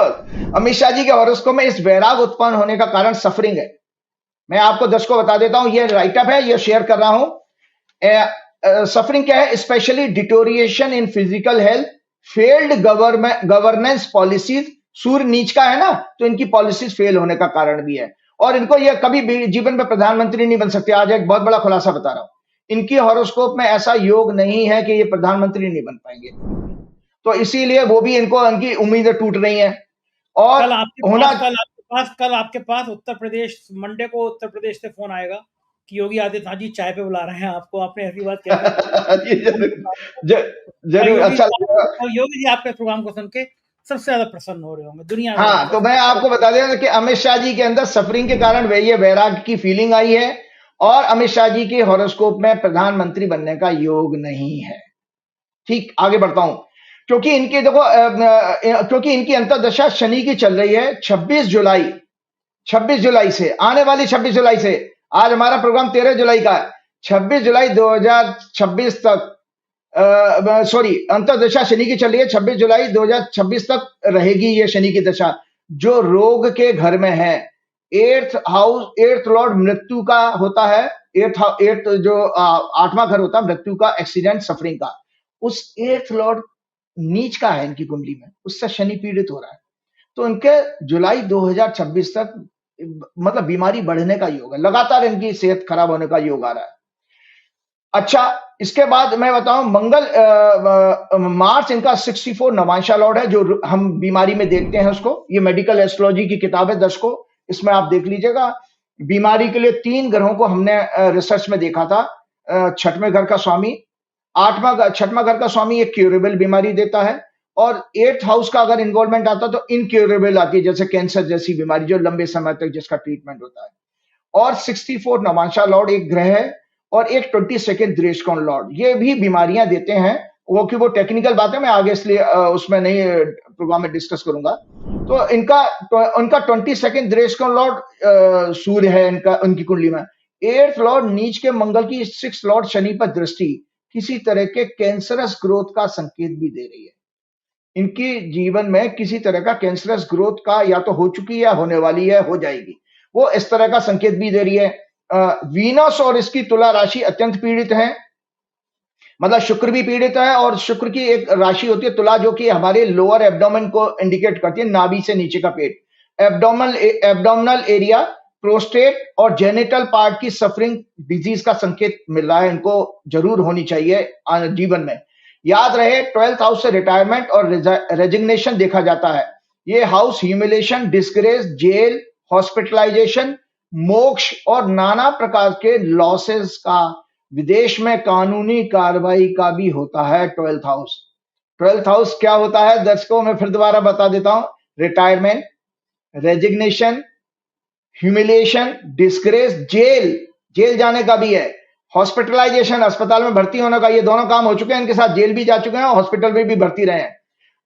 अमित शाह जी के हॉरोस्कोप में इस वैराग उत्पन्न होने का कारण सफरिंग है। मैं आपको 10 को बता देता हूं, ये राइटअप है, ये शेयर कर रहा हूं। सफरिंग क्या है? Specially deterioration in physical health, failed governance policies. सूर्य नीच का है ना, तो इनकी पॉलिसीज फेल होने का कारण भी है, और इनको ये कभी भी जीवन में प्रधानमंत्री नहीं बन सकते। आज एक बहुत बड़ा खुलासा बता रहा हूं, इनकी हॉरोस्कोप में ऐसा योग नहीं है कि ये प्रधानमंत्री नहीं बन पाएंगे, तो इसीलिए वो भी इनको उनकी उम्मीदें टूट रही हैं। और होना कल आपके पास उत्तर प्रदेश, मंडे को उत्तर प्रदेश से फोन आएगा कि योगी आदित्यनाथ जी चाय पे बुला रहे हैं आपको। आपने ऐसी बात जी, जरूर अच्छा लगेगा। और योगी जी आपके प्रोग्राम को सुन के सबसे ज्यादा प्रसन्न हो रहे होंगे दुनिया में। हाँ, तो मैं आपको बता दें कि अमित शाह जी के अंदर सफरिंग के कारण ये वैराग की फीलिंग आई है, और अमित शाह जी के हॉरोस्कोप में प्रधानमंत्री बनने का योग नहीं है। ठीक, आगे बढ़ता हूं, क्योंकि इनकी देखो क्योंकि इनकी अंतर्दशा शनि की चल रही है 26 जुलाई से, आने वाली 26 जुलाई से। आज हमारा प्रोग्राम 13 जुलाई का है। 26 जुलाई 2026 तक, सॉरी, अंतर्दशा शनि की चल रही है, 26 जुलाई 2026 तक रहेगी ये शनि की दशा, जो रोग के घर में है। एर्थ लॉर्ड मृत्यु का होता है, एर्थ जो 8वां घर होता है मृत्यु का, एक्सीडेंट, सफरिंग का। उस एर्थ लॉर्ड नीच का है इनकी कुंडली में, उससे शनि पीड़ित हो रहा है, तो इनके जुलाई 2026 तक मतलब बीमारी बढ़ने का योग है, लगातार इनकी सेहत खराब होने का योग आ रहा है। अच्छा, इसके बाद मैं बताऊं, मार्च इनका 64 नवांशा लॉर्ड है, जो हम बीमारी में देखते हैं उसको। ये मेडिकल एस्ट्रोलॉजी की किताब है 10 को, इसमें आप देख लीजिएगा। बीमारी के लिए 3 ग्रहों को हमने रिसर्च में देखा था। 6वें घर का स्वामी, 6वां घर का स्वामी एक क्यूरेबल बीमारी देता है, और 8th हाउस का अगर इन्वॉल्वमेंट आता तो इनक्यूरेबल आती है, जैसे कैंसर जैसी बीमारी जो लंबे समय तक जिसका ट्रीटमेंट होता है। और 64 नवांशा लॉर्ड एक ग्रह है, और एक 22nd दृष्टिकोण लॉर्ड, ये भी बीमारियां देते हैं। वो टेक्निकल बात है, मैं आगे इसलिए उसमें नहीं प्रोग्राम में डिस्कस करूंगा। तो उनका 22nd दृष्टिकोण लॉर्ड सूर्य है इनका, उनकी कुंडली में। 8th लॉर्ड नीच के मंगल की 6th लॉर्ड शनि पर दृष्टि किसी तरह के कैंसरस ग्रोथ का संकेत भी दे रही है। इनकी जीवन में किसी तरह का कैंसरस ग्रोथ का या तो हो चुकी है, होने वाली है, हो जाएगी, वो इस तरह का संकेत भी दे रही है। वीनस और इसकी तुला राशि अत्यंत पीड़ित है, मतलब शुक्र भी पीड़ित है, और शुक्र की एक राशि होती है तुला, जो कि हमारे लोअर एब्डोमेन को इंडिकेट करती है, नाभि से नीचे का पेट, एब्डोमिनल एरिया, प्रोस्टेट और जेनिटल पार्ट की सफरिंग, डिजीज का संकेत मिल रहा है। इनको जरूर होनी चाहिए जीवन में। याद रहे, 12th हाउस से रिटायरमेंट और रेजिग्नेशन देखा जाता है। ये house humiliation, disgrace, jail, hospitalisation, मोक्ष और नाना प्रकार के लॉसेस का, विदेश में कानूनी कार्रवाई का भी होता है 12th हाउस। 12th हाउस क्या होता है दर्शकों, मैं फिर दोबारा बता देता हूं। Retirement, resignation, humiliation, disgrace, jail जाने का भी है, हॉस्पिटलाइजेशन, अस्पताल में भर्ती होने का, ये दोनों काम हो चुके हैं इनके साथ, जेल भी जा चुके हैं और हॉस्पिटल में भी भर्ती रहे हैं।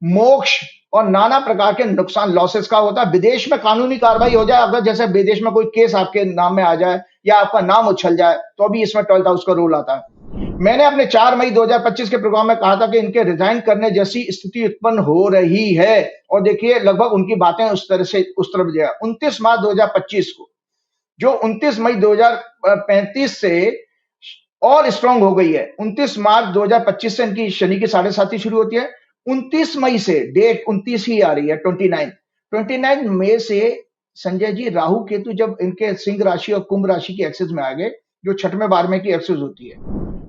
मोक्ष और नाना प्रकार के नुकसान, लॉसेस का होता है। विदेश में कानूनी कार्रवाई हो जाए, अगर जैसे विदेश में कोई केस आपके नाम में आ जाए या आपका नाम उछल जाए, तो अभी इसमें 12th हाउस का रोल आता है। मैंने अपने 4 मई 2025 के प्रोग्राम में कहा था कि इनके रिजाइन करने जैसी स्थिति उत्पन्न हो रही है, और देखिए लगभग उनकी बातें उस तरफ जाए। 29 मार्च 2025 को, जो 29 मई 2035 से और स्ट्रांग हो गई है। 29 मार्च 2025 से इनकी शनि की 7.5 शुरू होती है। 29 मई से, डेट 29 ही आ रही है, 29 मई से संजय जी राहु केतु जब इनके सिंह राशि और कुंभ राशि की एक्सेस में आ गए, जो 6वें 12वें की एक्सेस होती है,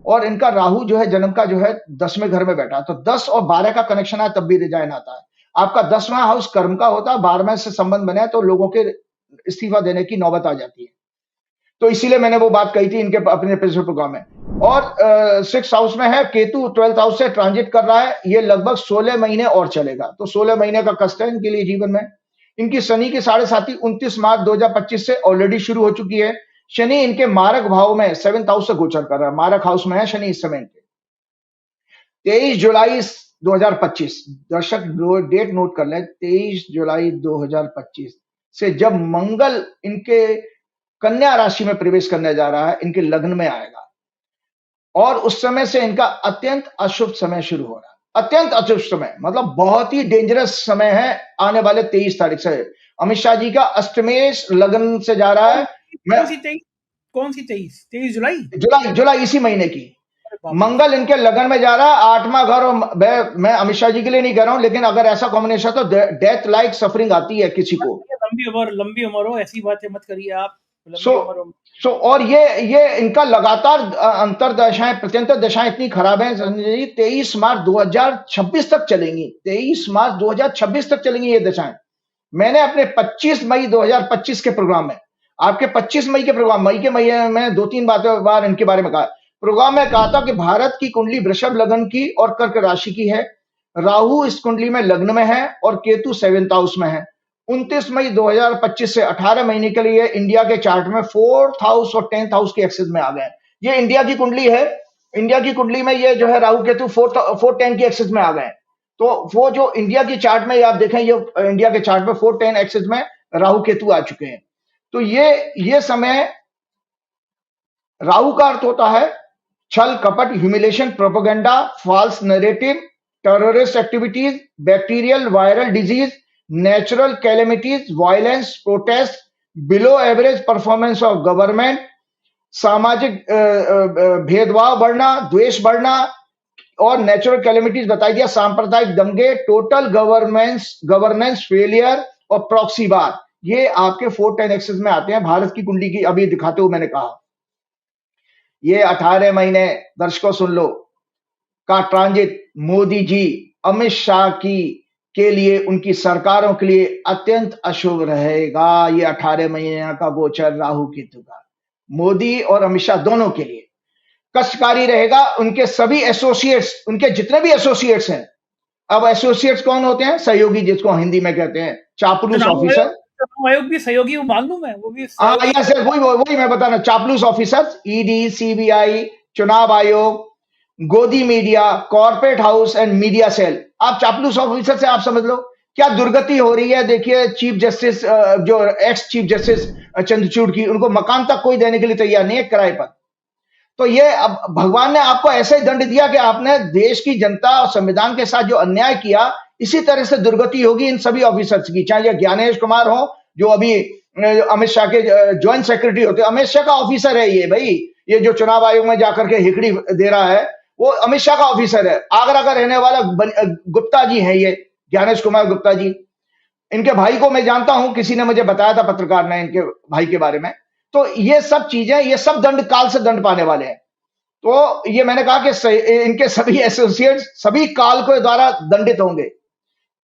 और इनका राहु जो है जन्म का जो है 10वें घर में बैठा, तो 10 और 12 का कनेक्शन है, तब भी रिजाइन आता है। आपका 10वां हाउस कर्म का होता है, 12वें से संबंध बने तो लोगों के इस्तीफा देने की नौबत आ जाती है। तो इसीलिए मैंने वो बात कही थी इनके अपने पिछले प्रोग्राम में। और 6th हाउस में है केतु, 12th हाउस से ट्रांजिट कर रहा है, ये लगभग 16 महीने और चलेगा, तो 16 महीने का कष्ट है इनके लिए जीवन में। इनकी शनि की 7.5 29 मार्च 2025 से ऑलरेडी शुरू हो चुकी है। शनि इनके मारक भाव में 7th हाउस से गोचर कर रहा है, मारक हाउस में है शनि इस समय। 23 जुलाई 2025, दर्शक डेट नोट कर लें, 23 जुलाई 2025 से जब मंगल इनके कन्या राशि में प्रवेश करने जा रहा है, इनके लग्न में आएगा, और उस समय से इनका अत्यंत अशुभ समय शुरू हो रहा है। अत्यंत अशुभ समय मतलब बहुत ही डेंजरस समय है आने वाले 23 तारीख से। अमित शाह जी का अष्टमेश लग्न से जा रहा है। मैं कौन सी 23 जुलाई? जुलाई इसी महीने की। अरे बाप रे! मंगल इनके लगन में जा रहा है, 8वां घर। और मैं अमित शाह जी के लिए नहीं कह रहा हूं, लेकिन अगर ऐसा कॉम्बिनेशन तो डेथ लाइक सफरिंग आती है किसी को। लंबी उम्र हो, ऐसी बातें मत करिए आप। सो लंबी उम्र हो। सो और ये इनका लगातार अंतरदशाएं, प्रत्यंतर दशाएं इतनी खराब हैं संजय जी, 23 मार्च 2026 तक चलेंगी। 23 मार्च 2026 तक चलेंगी ये दशाएं। मैंने अपने 25 मई 2025 के प्रोग्राम में, आपके 25 मई के प्रोग्राम, मई के महीने में 2-3 बार इनके बारे में कहा। प्रोग्राम में कहा था कि भारत की कुंडली वृषभ लग्न की और कर्क राशि की है। राहु इस कुंडली में लग्न में है और केतु 7th हाउस में है। 29 मई 2025 से 18 महीने के लिए इंडिया के चार्ट में 4th हाउस और 10th हाउस के एक्सेस में आ गए। ये इंडिया की कुंडली है। इंडिया की कुंडली में ये जो है राहु केतु 4-10 की एक्सेस में आ गए। तो वो जो इंडिया की चार्ट में आप देखें, ये इंडिया के चार्ट में 4-10 एक्सेस में राहु केतु आ चुके हैं। तो ये समय, राहु का अर्थ होता है छल कपट, humiliation, propaganda, false narrative, terrorist activities, bacterial viral disease, natural calamities, violence, protest, below average performance of government, सामाजिक भेदभाव बढ़ना, द्वेष बढ़ना, और नेचुरल कैलेमिटीज बताई दिया, सांप्रदायिक दंगे, टोटल गवर्नेंस फेलियर और प्रॉक्सी वार। ये आपके 4-10 एक्सेस में आते हैं भारत की कुंडली की। अभी दिखाते हुए मैंने कहा ये 18 महीने, दर्शकों सुन लो, का ट्रांजिट मोदी जी, अमित शाह की के लिए, उनकी सरकारों के लिए अत्यंत अशुभ रहेगा। ये 18 महीने का गोचर राहु केतु का मोदी और अमित शाह दोनों के लिए कष्टकारी रहेगा। उनके सभी एसोसिएट्स, उनके जितने भी एसोसिएट्स हैं, अब एसोसिएट्स कौन होते हैं? सहयोगी, जिसको हिंदी में कहते हैं चापलूस ऑफिसर। चुनाव आयोग भी सहयोगी, वो मालूम है, वो भी हाँ यस, वही मैं बता रहा, चापलूस ऑफिसर, ईडी, सीबीआई, चुनाव आयोग, Godi media, corporate house and media cell. आप चापलूस ऑफिसर से आप समझ लो क्या दुर्गति हो रही है। देखिए चीफ जस्टिस, जो एक्स चीफ जस्टिस चंद्रचूड़ की, उनको मकान तक कोई देने के लिए तैयार नहीं है किराए पर। तो ये अब भगवान ने आपको ऐसा ही दंड दिया कि आपने देश की जनता और संविधान के साथ जो अन्याय किया, इसी तरह से दुर्गति होगी इन सभी ऑफिसर्स की। चाहे ये ज्ञानेश कुमार हो, जो अभी अमित शाह के ज्वाइंट सेक्रेटरी होते, अमित शाह का ऑफिसर है ये भाई। ये जो चुनाव आयोग में जाकर के हिकड़ी दे रहा है, वो अमित शाह का ऑफिसर है। आगरा का रहने वाला गुप्ता जी है, ये ज्ञानेश कुमार गुप्ता जी। इनके भाई को मैं जानता हूं, किसी ने मुझे बताया था, पत्रकार ने, इनके भाई के बारे में। तो ये सब चीजें, ये सब दंड काल से दंड पाने वाले हैं। तो ये मैंने कहा कि इनके सभी एसोसिएट्स सभी काल के द्वारा दंडित होंगे।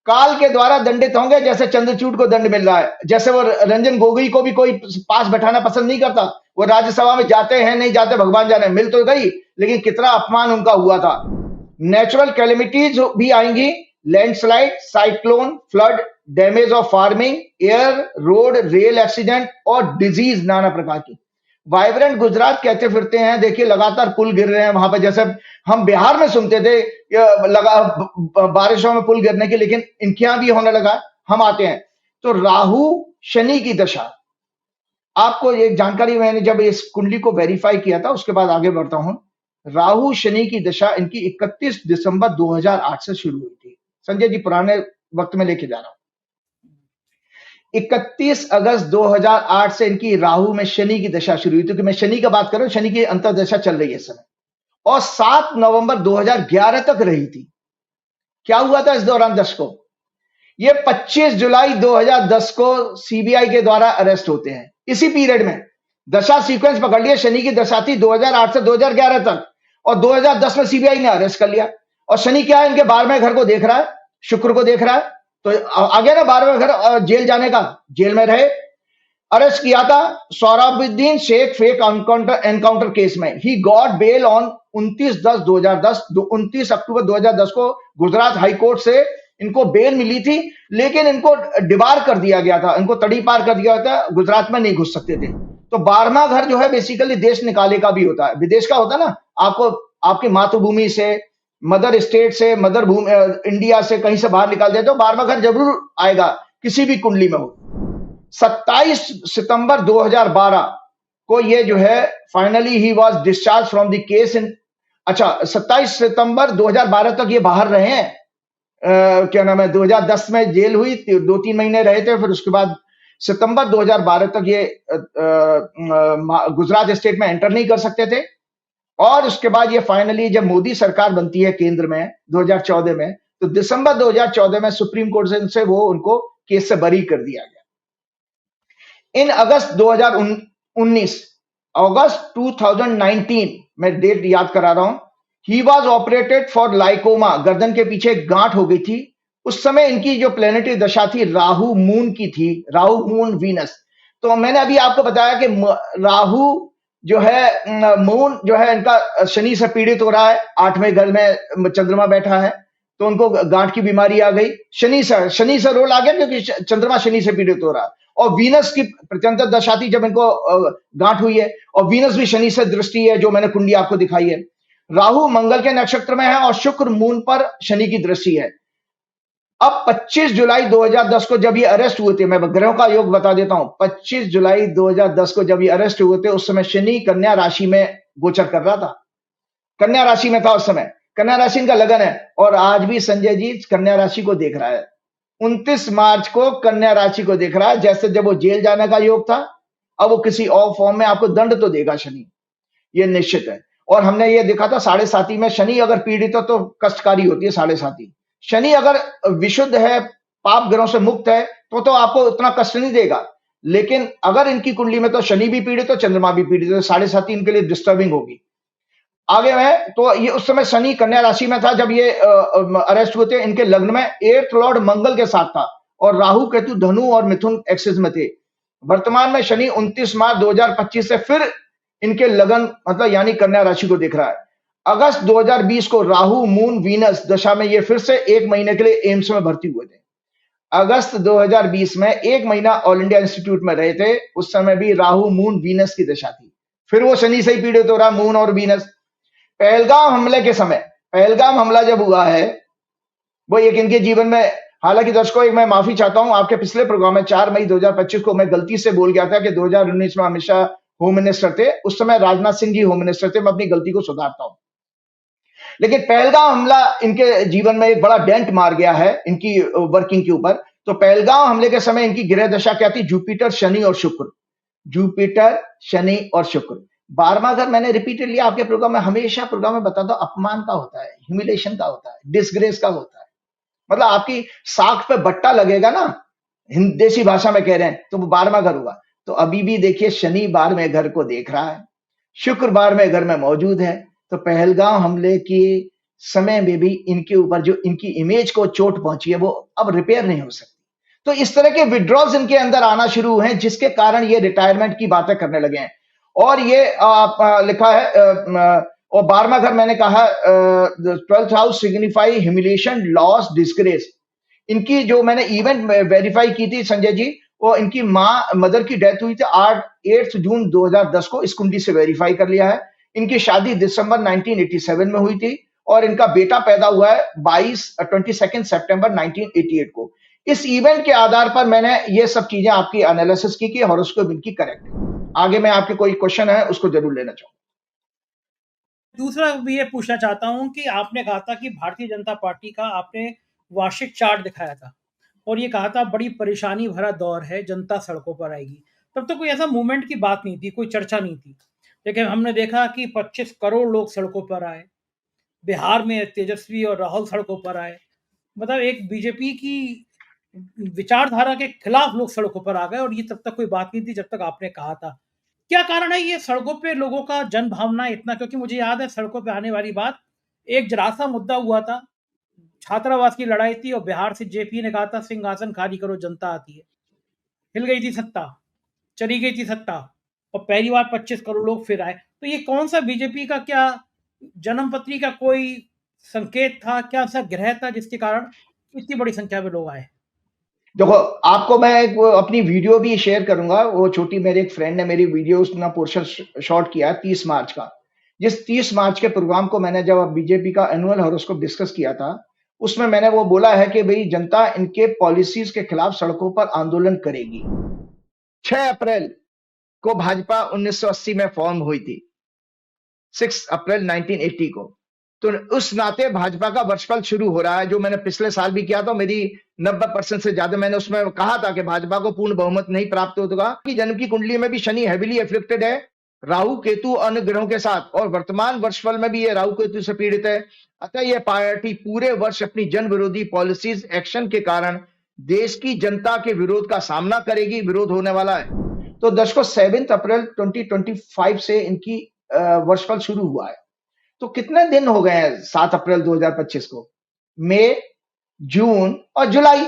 काल के द्वारा दंडित होंगे, जैसे चंद्रचूड़ को दंड मिल रहा है। जैसे वो रंजन गोगोई को भी कोई पास बैठाना पसंद नहीं करता, वो राज्यसभा में जाते हैं नहीं जाते भगवान जाने, मिल तो गई, लेकिन कितना अपमान उनका हुआ था। नेचुरल कैलेमिटीज भी आएंगी, landslide, cyclone, flood, damage of farming, air, road, rail accident और डिजीज नाना प्रकार की। वाइब्रेंट गुजरात कहते फिरते हैं। देखिए लगातार पुल गिर रहे हैं वहां पर, जैसे हम बिहार में सुनते थे लगा बारिशों में पुल गिरने की, लेकिन इनके यहां भी होने लगा। हम आते हैं तो राहु शनि की दशा। आपको एक जानकारी मैंने जब इस कुंडली को वेरीफाई किया था, उसके बाद आगे बढ़ता हूं। राहु शनि की दशा इनकी 31 दिसंबर 2008 से शुरू हुई थी। संजय जी पुराने वक्त में लेके जा रहा हूं। 31 अगस्त 2008 से इनकी राहु में शनि की दशा शुरू हुई थी, क्योंकि मैं शनि का बात कर रहा हूं, शनि की अंतर्दशा चल रही है इस समय, और 7 नवंबर 2011 तक रही थी। क्या हुआ था इस दौरान दर्शकों? ये 25 जुलाई 2010 को सीबीआई के द्वारा अरेस्ट होते हैं। इसी पीरियड में दशा सीक्वेंस पकड़ लिया, शनि की दशा थी 2008 से 2011 तक, और 2010 में सीबीआई ने अरेस्ट कर लिया। और शनि क्या है, इनके 12वें घर को देख रहा है, शुक्र को देख रहा है, तो आगे ना 12वें घर जेल जाने का, जेल में रहे। अरेस्ट किया था Sohrabuddin Sheikh fake encounter case में। He got bail on 29 October 2010 को गुजरात हाई कोर्ट से इनको बेल मिली थी, लेकिन इनको डिबार कर दिया गया था, इनको तड़ी पार कर दिया था, गुजरात में नहीं घुस सकते थे। तो 12वां घर जो है बेसिकली देश निकाले का भी होता है, विदेश का होता है ना, आपको आपकी मातृभूमि से, मदर स्टेट से, मदर भूमि इंडिया से कहीं से बाहर निकाल देते, तो 12वां घर जरूर आएगा किसी भी कुंडली में हो। 27 सितंबर 2012 को ये जो है finally he was discharge from the case in, अच्छा 27 सितंबर 2012 तक ये बाहर रहे हैं। क्या नाम है, 2010 में जेल हुई, 2-3 महीने रहे थे, फिर उसके बाद सितंबर 2012 तक ये गुजरात स्टेट में एंटर नहीं कर सकते थे। और उसके बाद ये फाइनली जब मोदी सरकार बनती है केंद्र में 2014 में, तो दिसंबर 2014 में सुप्रीम कोर्ट से वो उनको केस से बरी कर दिया गया। इन अगस्त 2019, अगस्त 2019 में डेट याद करा रहा हूं, ही वॉज ऑपरेटेड फॉर लाइकोमा, गर्दन के पीछे एक गांठ हो गई थी। उस समय इनकी जो प्लेनेटरी दशा थी राहु मून की थी, राहु मून वीनस। तो मैंने अभी आपको बताया कि राहु जो है, मून जो है इनका शनि से पीड़ित हो रहा है, 8वें घर में चंद्रमा बैठा है, तो उनको गांठ की बीमारी आ गई। शनि से रोल आ गया क्योंकि चंद्रमा शनि से पीड़ित हो रहा है। और वीनस की प्रत्यंतर दशा थी जब इनको गांठ हुई है, और वीनस भी शनि से दृष्टि है, जो मैंने कुंडली आपको दिखाई है। राहु मंगल के नक्षत्र में है और शुक्र मून पर शनि की दृष्टि है। अब 25 जुलाई 2010 को जब ये अरेस्ट हुए थे, मैं ग्रहों का योग बता देता हूं, 25 जुलाई 2010 को जब ये अरेस्ट हुए थे, उस समय शनि कन्या राशि में गोचर कर रहा था, कन्या राशि में था उस समय। कन्या राशि इनका लगन है, और आज भी संजय जी कन्या राशि को देख रहा है। 29 मार्च को कन्या राशि को देख रहा है। जैसे जब वो जेल जाने का योग था, अब वो किसी और फॉर्म में आपको दंड तो देगा शनि, ये निश्चित है। और हमने ये देखा था साढ़े साथी में, शनि अगर पीड़ित हो तो कष्टकारी होती है साढ़े साथी। शनि अगर विशुद्ध है, पाप ग्रहों से मुक्त है, तो आपको उतना कष्ट नहीं देगा। लेकिन अगर इनकी कुंडली में तो शनि भी पीड़ित हो, चंद्रमा भी पीड़ित हो, साढ़े साथी इनके लिए डिस्टर्बिंग होगी। आगे में तो ये उस समय शनि कन्या राशि में था जब ये अरेस्ट हुए थे। इनके लग्न में 8th लॉर्ड मंगल के साथ था, और राहु केतु धनु और मिथुन एक्सिस में थे। वर्तमान में शनि 29 मार्च 2025 से फिर इनके लगन मतलब यानी कन्या राशि को दिख रहा है। अगस्त 2020 को राहु मून वीनस दशा में ये फिर से 1 महीने के लिए एम्स में भर्ती हुए थे। अगस्त 2020 में 1 महीना ऑल इंडिया इंस्टीट्यूट में रहे थे। उस समय भी राहु मून वीनस की दशा थी। फिर वो शनि से ही पीड़ित हो रहा, मून और वीनस। पहलगाम हमले के समय, पहलगाम हमला जब हुआ है, वो एक इनके जीवन में, हालांकि दर्शकों एक मैं माफी चाहता हूं, आपके पिछले प्रोग्राम में 4 मई 2025 को मैं गलती से बोल गया था कि 2019 में अमित शाह होम मिनिस्टर थे। उस समय राजनाथ सिंह जी होम मिनिस्टर थे। मैं अपनी गलती को सुधारता हूं। लेकिन पहलगाम हमला इनके जीवन में एक बड़ा डेंट मार गया है इनकी वर्किंग के ऊपर। तो पहलगाम हमले के समय इनकी ग्रह दशा क्या थी? जुपिटर, शनि और शुक्र। जुपिटर, शनि और शुक्र। 12वां घर मैंने रिपीटेडली आपके प्रोग्राम में, हमेशा प्रोग्राम में बताता हूं, अपमान का होता है, ह्यूमिलेशन का होता है, डिसग्रेस का होता है। मतलब आपकी साख पे बट्टा लगेगा ना, देसी भाषा में कह रहे हैं, तो वो 12वां घर हुआ। तो अभी भी देखिए शनि 12वें घर को देख रहा है, शुक्र 12वें घर में मौजूद है। तो पहलगाम हमले के समय में भी इनके ऊपर जो इनकी इमेज को चोट पहुंची है, वो अब रिपेयर नहीं हो सकती। तो इस तरह के विड्रॉल्स इनके अंदर आना शुरू हुए हैं, जिसके कारण ये रिटायरमेंट की बातें करने लगे हैं। और ये लिखा है, और 12वां घर मैंने कहा, 12th house signify humiliation, loss, disgrace. इनकी जो मैंने इवेंट वेरीफाई की थी संजय जी, वो इनकी मदर की डेथ हुई थी 8 जून 2010 को। इस कुंडली से वेरीफाई कर लिया है। इनकी शादी दिसंबर 1987 में हुई थी, और इनका बेटा पैदा हुआ है 22 सितंबर 1988 को। इस इवेंट के आधार पर मैंने ये सब चीजें आपकी एनालिसिस की कि हॉरोस्कोप इनकी करेक्ट है। आगे मैं आपके कोई क्वेश्चन है उसको जरूर लेना चाहूंगा। दूसरा भी ये पूछना चाहता हूं कि आपने कहा था कि भारतीय जनता पार्टी का आपने वार्षिक चार्ट दिखाया था, और ये कहा था बड़ी परेशानी भरा दौर है, जनता सड़कों पर आएगी। तब तो कोई ऐसा मूवमेंट की बात नहीं थी, कोई चर्चा नहीं थी। लेकिन हमने देखा कि 25 करोड़ लोग सड़कों पर आए। बिहार में तेजस्वी और राहुल सड़कों पर आए। मतलब एक बीजेपी की विचारधारा के खिलाफ लोग सड़कों पर आ गए, और ये तब तक कोई बात नहीं थी जब तक आपने कहा था। क्या कारण है ये सड़कों पे लोगों का जन भावना इतना? क्योंकि मुझे याद है सड़कों पे आने वाली बात, एक जरा सा मुद्दा हुआ था, छात्रावास की लड़ाई थी, और बिहार से जेपी ने कहा था सिंहासन खाली करो, जनता आती है। हिल गई थी सत्ता, चली गई थी सत्ता, और पहली बार 25 करोड़ लोग फिर आए। तो ये कौन सा बीजेपी का क्या जन्म पत्री का कोई संकेत था, क्या सा ग्रह था जिसके कारण इतनी बड़ी संख्या में लोग आए? देखो, आपको मैं एक अपनी वीडियो भी शेयर करूंगा। वो छोटी, मेरे एक फ्रेंड ने मेरी वीडियो उसने पोर्शन शॉर्ट किया है 30 मार्च का। जिस 30 मार्च के प्रोग्राम को मैंने जब बीजेपी का एनुअल हॉरोस्कोप डिस्कस किया था, उसमें मैंने वो बोला है कि भाई जनता इनके पॉलिसीज के खिलाफ सड़कों पर आंदोलन करेगी। 6 अप्रैल को भाजपा 1980 में फॉर्म हुई थी, 6 अप्रैल 1980 को। तो उस नाते भाजपा का वर्षफल शुरू हो रहा है, जो मैंने पिछले साल भी किया था। मेरी 90% से ज्यादा मैंने उसमें कहा था कि भाजपा को पूर्ण बहुमत नहीं प्राप्त होगा, कि जन्म की कुंडली में भी शनि हैविली एफ्लिक्टेड है, राहु केतु अन्य ग्रहों के साथ, और वर्तमान वर्षफल में भी ये राहु केतु से पीड़ित है। अतः यह पार्टी पूरे वर्ष अपनी जन विरोधी पॉलिसीज एक्शन के कारण देश की जनता के विरोध का सामना करेगी, विरोध होने वाला है। तो दर्शकों 7 अप्रैल 2025 से इनकी वर्षफल शुरू हुआ है। तो कितने दिन हो गए हैं 7 अप्रैल 2025 को? मई, जून और जुलाई,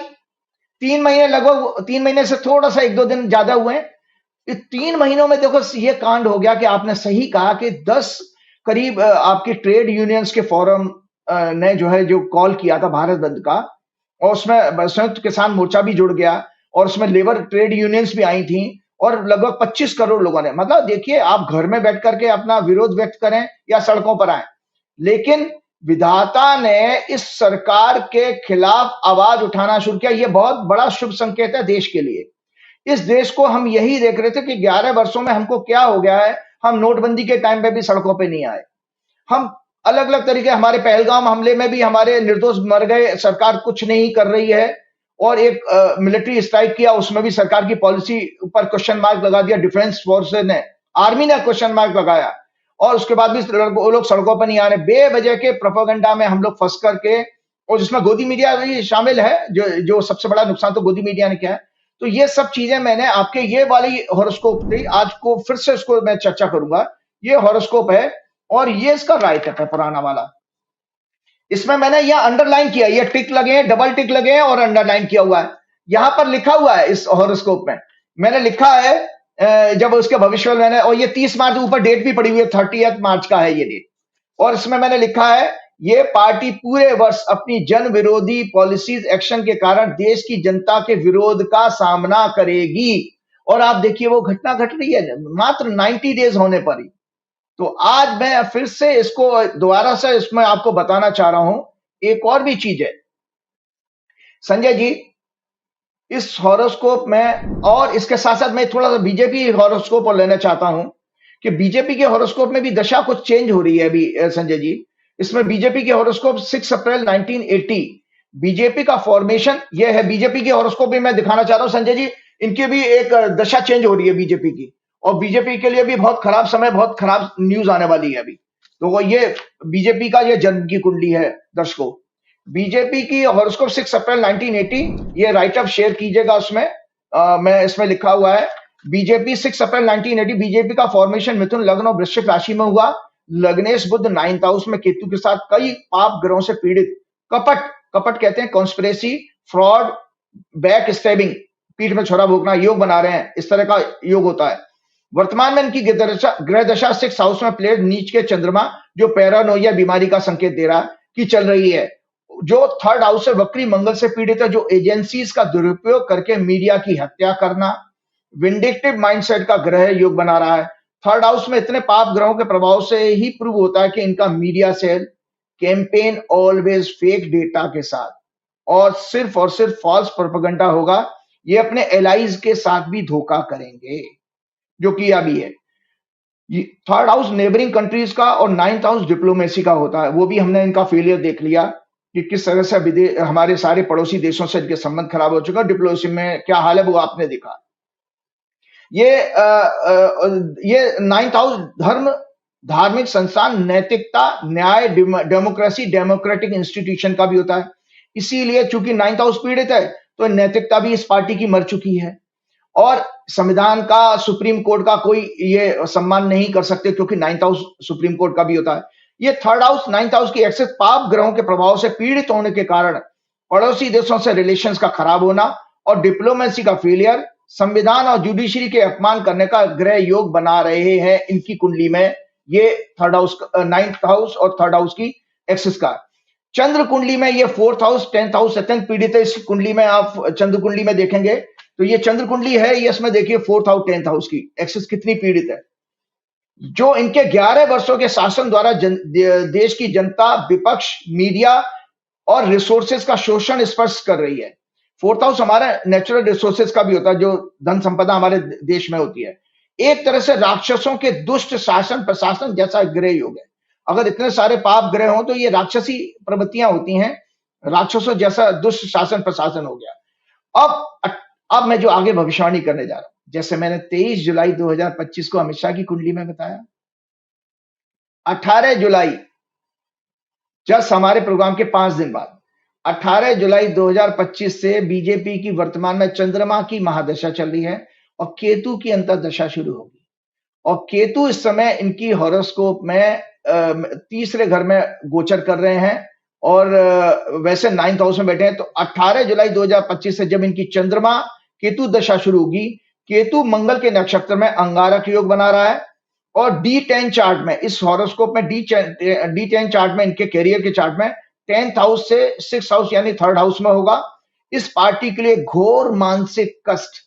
3 महीने, लगभग 3 महीने से थोड़ा सा 1-2 दिन ज्यादा हुए हैं। इस 3 महीनों में देखो ये कांड हो गया कि आपने सही कहा कि 10 करीब आपकी ट्रेड यूनियंस के फोरम ने जो है जो कॉल किया था भारत बंद का, और उसमें संयुक्त किसान मोर्चा भी जुड़ गया, और उसमें लेबर ट्रेड यूनियंस भी आई थी, और लगभग 25 करोड़ लोगों ने, मतलब देखिए आप घर में बैठ करके अपना विरोध व्यक्त करें या सड़कों पर आए, लेकिन विधाता ने इस सरकार के खिलाफ आवाज उठाना शुरू किया। यह बहुत बड़ा शुभ संकेत है देश के लिए। इस देश को हम यही देख रहे थे कि 11 वर्षों में हमको क्या हो गया है। हम नोटबंदी के टाइम पे भी सड़कों पे नहीं आए, हम अलग अलग तरीके, हमारे पहलगाम हमले में भी हमारे निर्दोष मर गए, सरकार कुछ नहीं कर रही है, और एक मिलिट्री स्ट्राइक किया, उसमें भी सरकार की पॉलिसी ऊपर क्वेश्चन मार्क लगा दिया, डिफेंस फोर्स ने, आर्मी ने क्वेश्चन मार्क लगाया, और उसके बाद भी वो लोग सड़कों पर नहीं आ रहे। बेवजह के प्रोपेगेंडा में हम लोग फंस करके, और जिसमें गोदी मीडिया भी शामिल है, जो सबसे बड़ा नुकसान तो गोदी मीडिया ने किया है। तो ये सब चीजें मैंने आपके, ये वाली हॉरोस्कोप थी, आज को फिर से इसको मैं चर्चा करूंगा। ये हॉरोस्कोप है, और ये इसका राइट है पुराना वाला। इसमें मैंने यह अंडरलाइन किया, ये टिक लगे हैं, डबल टिक लगे हैं, और अंडरलाइन किया हुआ है। यहां पर लिखा हुआ है इस हॉरोस्कोप में, मैंने लिखा है जब उसके भविष्य मैंने, और ये 30 मार्च ऊपर डेट भी पड़ी हुई है, 30 मार्च का है ये डेट, और इसमें मैंने लिखा है ये पार्टी पूरे वर्ष अपनी जन विरोधी पॉलिसीज एक्शन के कारण देश की जनता के विरोध का सामना करेगी। और आप देखिए वो घटना घट रही है मात्र 90 डेज होने पर ही। तो आज मैं फिर से इसको दोबारा से इसमें आपको बताना चाह रहा हूं। एक और भी चीज है संजय जी, इस हॉरोस्कोप में, और इसके साथ साथ मैं थोड़ा सा बीजेपी हॉरोस्कोप और लेना चाहता हूं कि बीजेपी के हॉरोस्कोप में भी दशा कुछ चेंज हो रही है अभी संजय जी। इसमें बीजेपी के हॉरोस्कोप 6 अप्रैल 1980, बीजेपी का फॉर्मेशन यह है। बीजेपी के हॉरोस्कोप भी मैं दिखाना चाह रहा हूं संजय जी, इनकी भी एक दशा चेंज हो रही है बीजेपी की, और बीजेपी के लिए भी बहुत खराब समय, बहुत खराब न्यूज आने वाली है अभी। तो वो ये बीजेपी का ये जन्म की कुंडली है दर्शकों, बीजेपी की हॉरोस्कोप 6 अप्रैल 1980, ये राइट अप शेयर कीजिएगा उसमें। मैं इसमें लिखा हुआ है बीजेपी 6 अप्रैल 1980, बीजेपी का फॉर्मेशन मिथुन लग्न और वृश्चिक राशि में हुआ। लग्नेश बुध 9th हाउस में केतु के साथ, कई पाप ग्रहों से पीड़ित, कपट, कपट कहते हैं कॉन्स्पिरेसी, फ्रॉड, बैक स्टैबिंग, पीठ में छुरा भोगना योग बना रहे हैं, इस तरह का योग होता है। वर्तमान में इनकी ग्रह दशा 6 हाउस में प्लेट नीच के चंद्रमा, जो पैरानोइया बीमारी का संकेत दे रहा है कि चल रही है। जो 3rd हाउस से वक्री मंगल से पीड़ित है, जो एजेंसीज का दुरुपयोग करके मीडिया की हत्या करना, विंडिक्टिव माइंडसेट का ग्रह योग बना रहा है। 3rd हाउस में इतने पाप ग्रहों के प्रभाव से ही प्रूव होता है कि इनका media cell campaign always fake data के साथ और सिर्फ फॉल्स प्रोपेगेंडा होगा। ये अपने एलाइज के साथ भी धोखा करेंगे, जो किया भी है। 3rd हाउस नेबरिंग कंट्रीज का और 9th हाउस डिप्लोमेसी का होता है। वो भी हमने इनका फेलियर देख लिया कि किस तरह से हमारे सारे पड़ोसी देशों से इनके संबंध खराब हो चुका। डिप्लोमेसी में क्या हाल है वो आपने देखा। ये 9th हाउस धर्म, धार्मिक संस्थान, नैतिकता, न्याय, डेमोक्रेसी, डेमोक्रेटिक इंस्टीट्यूशन का भी होता है। इसीलिए चूंकि 9th हाउस पीड़ित है तो नैतिकता भी इस पार्टी की मर चुकी है, और संविधान का, सुप्रीम कोर्ट का कोई ये सम्मान नहीं कर सकते क्योंकि 9th हाउस सुप्रीम कोर्ट का भी होता है। ये 3rd हाउस 9th हाउस की एक्सेस पाप ग्रहों के प्रभाव से पीड़ित होने के कारण पड़ोसी देशों से रिलेशंस का खराब होना और डिप्लोमेसी का फेलियर, संविधान और जुडिशरी के अपमान करने का ग्रह योग बना रहे हैं इनकी कुंडली में। ये 3rd हाउस, 9th हाउस और 3rd हाउस की एक्सेस का। चंद्र कुंडली में ये 4th हाउस, 10th हाउस अत्यंत पीड़ित है। इस कुंडली में आप चंद्र कुंडली में देखेंगे तो ये चंद्र कुंडली है, ये इसमें देखिए 4th हाउस 10th हाउस की एक्सेस कितनी पीड़ित है। जो इनके 11 वर्षों के शासन द्वारा देश की जनता, विपक्ष, मीडिया और रिसोर्सेज का शोषण स्पर्श कर रही है। फोर्थ हाउस हमारा नेचुरल रिसोर्सेज का भी होता है, जो धन संपदा हमारे देश में होती है। एक तरह से राक्षसों के दुष्ट शासन प्रशासन जैसा ग्रह योग है। अगर इतने सारे पाप ग्रह हो तो ये राक्षसी प्रवृत्तियां होती हैं, राक्षसों जैसा दुष्ट शासन प्रशासन हो गया। अब मैं जो आगे भविष्यवाणी करने जा रहा हूं, जैसे मैंने 23 जुलाई 2025 को अमित शाह की कुंडली में बताया, 18 जुलाई जस्ट हमारे प्रोग्राम के 5 दिन बाद 18 जुलाई 2025 से बीजेपी की वर्तमान में चंद्रमा की महादशा चल रही है और केतु की अंतर्दशा शुरू होगी। और केतु इस समय इनकी हॉरोस्कोप में तीसरे घर में गोचर कर रहे हैं और वैसे 9th हाउस में बैठे हैं। तो 18 जुलाई 2025 से जब इनकी चंद्रमा केतु दशा शुरू होगी, केतु मंगल के नक्षत्र में अंगारक योग बना रहा है और D10 चार्ट में, इस हॉरोस्कोप में D10 चार्ट में, इनके कैरियर के चार्ट में 10th हाउस से 6th हाउस यानी 3rd हाउस में होगा। इस पार्टी के लिए घोर मानसिक कष्ट,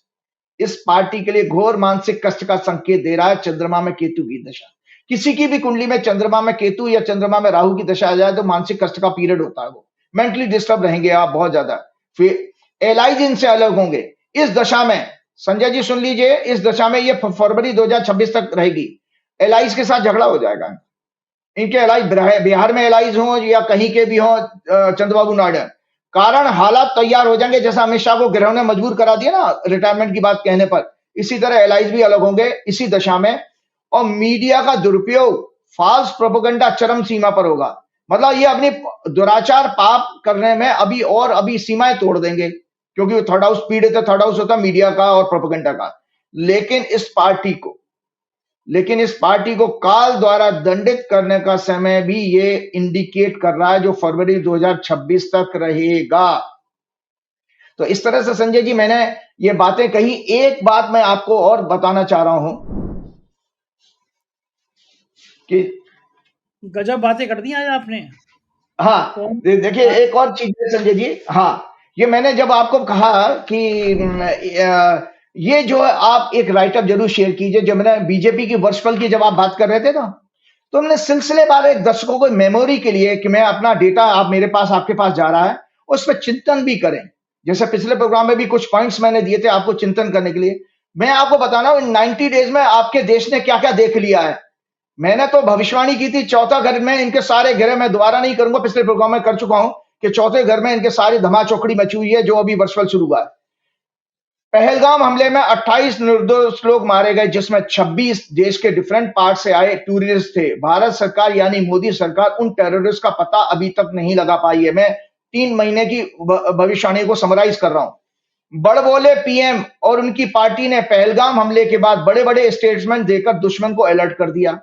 इस पार्टी के लिए घोर मानसिक कष्ट का संकेत दे रहा है चंद्रमा में केतु की दशा। किसी की भी कुंडली में चंद्रमा में केतु या चंद्रमा में राहु की दशा आ जाए तो मानसिक कष्ट का पीरियड होता है, वो मेंटली डिस्टर्ब रहेंगे आप बहुत ज्यादा, फिर एलाइज इनसे अलग होंगे इस दशा में। संजय जी सुन लीजिए, इस दशा में ये फरवरी 2026 तक रहेगी। एलाइज के साथ झगड़ा हो जाएगा इनके, एलाइज बिहार में एलाइज हो या कहीं के भी हो चंद्रबाबू नायडू, कारण हालात तैयार हो जाएंगे। जैसा अमित शाह को ग्रहों ने मजबूर करा दिया ना रिटायरमेंट की बात कहने पर, इसी तरह एलाइज भी अलग होंगे इसी दशा में। और मीडिया का दुरुपयोग, फाल्स प्रोपेगेंडा चरम सीमा पर होगा। मतलब ये अपनी दुराचार पाप करने में अभी सीमाएं तोड़ देंगे, क्योंकि वो 3rd हाउस पीड़ित है, 3rd हाउस होता है मीडिया का और प्रोपेगेंडा का। लेकिन इस पार्टी को काल द्वारा दंडित करने का समय भी ये इंडिकेट कर रहा है, जो फरवरी 2026 तक रहेगा। तो इस तरह से संजय जी मैंने ये बातें कही। एक बात मैं आपको और बताना चाह रहा हूं कि गजब बातें कर दी आज आपने। हाँ देखिए एक और चीज है संजय जी, हाँ ये मैंने जब आपको कहा कि ये जो है आप एक राइटअप जरूर शेयर कीजिए। जब मैंने बीजेपी की वर्षफल की जब आप बात कर रहे थे ना, तो हमने सिलसिलेवार एक दर्शकों को मेमोरी के लिए कि मैं अपना डेटा आप मेरे पास आपके पास जा रहा है, उस पर चिंतन भी करें। जैसे पिछले प्रोग्राम में भी कुछ पॉइंट्स मैंने दिए थे आपको चिंतन करने के लिए। मैं आपको बताना हूं इन 90 डेज में आपके देश ने क्या क्या देख लिया है। मैंने तो भविष्यवाणी की थी चौथा घर में इनके सारे ग्रह, मैं दोबारा नहीं करूंगा, पिछले प्रोग्राम में कर चुका हूं कि चौथे घर में इनके सारी धमाचौकड़ी मची हुई है, जो अभी वर्षफल शुरू हुआ है। पहलगाम हमले में 28 निर्दोष लोग मारे गए, जिसमें 26 देश के डिफरेंट पार्ट से आए टूरिस्ट थे। भारत सरकार यानी मोदी सरकार उन टेररिस्ट का पता अभी तक नहीं लगा पाई है। मैं 3 महीने की भविष्यवाणी को समराइज कर रहा हूं। बड़बोले पीएम और उनकी पार्टी ने पहलगाम हमले के बाद बड़े बड़े स्टेटमेंट देकर दुश्मन को अलर्ट कर दिया,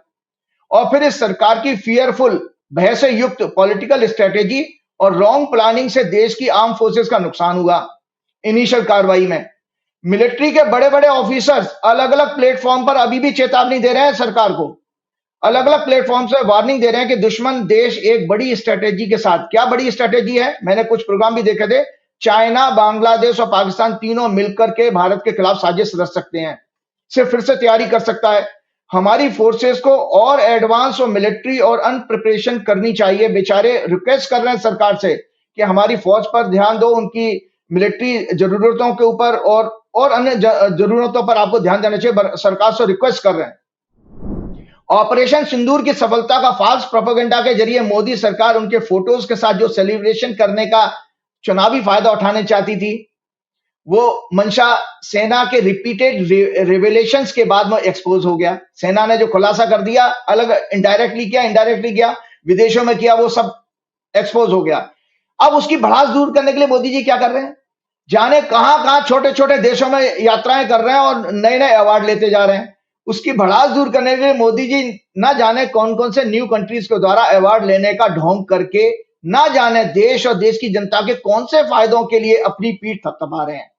और फिर इस सरकार की फियरफुल, भय से युक्त पॉलिटिकल स्ट्रेटेजी और रॉन्ग प्लानिंग से देश की आर्म फोर्सेस का नुकसान हुआ। इनिशियल कार्रवाई में मिलिट्री के बड़े बड़े ऑफिसर्स अलग अलग प्लेटफॉर्म पर अभी भी चेतावनी दे रहे हैं सरकार को, अलग अलग प्लेटफॉर्म से वार्निंग दे रहे हैं कि दुश्मन देश एक बड़ी स्ट्रेटेजी के साथ, क्या बड़ी स्ट्रेटेजी है, मैंने कुछ प्रोग्राम भी देखे थे, चाइना, बांग्लादेश और पाकिस्तान तीनों मिलकर के भारत के खिलाफ साजिश रच सकते हैं, सिर्फ फिर से तैयारी कर सकता है। हमारी फोर्सेस को और एडवांस और मिलिट्री और प्रिपरेशन करनी चाहिए। बेचारे रिक्वेस्ट कर रहे हैं सरकार से कि हमारी फौज पर ध्यान दो, उनकी मिलिट्री जरूरतों के ऊपर और अन्य जरूरतों पर आपको ध्यान देना चाहिए, सरकार से रिक्वेस्ट कर रहे हैं। ऑपरेशन सिंदूर की सफलता का फाल्स प्रोपेगेंडा के जरिए मोदी सरकार उनके फोटोज के साथ जो सेलिब्रेशन करने का चुनावी फायदा उठाने चाहती थी, वो मंशा सेना के रिपीटेड रिवेलेशंस के बाद में एक्सपोज हो गया। सेना ने जो खुलासा कर दिया, अलग इनडायरेक्टली किया, विदेशों में किया, वो सब एक्सपोज हो गया। अब उसकी भड़ास दूर करने के लिए मोदी जी क्या कर रहे हैं, जाने कहां कहां छोटे छोटे देशों में यात्राएं कर रहे हैं और नए नए अवार्ड लेते जा रहे हैं। उसकी भड़ास दूर करने के लिए मोदी जी ना जाने कौन कौन से न्यू कंट्रीज के द्वारा अवार्ड लेने का ढोंग करके, ना जाने देश और देश की जनता के कौन से फायदों के लिए अपनी पीठ थपथपा रहे हैं।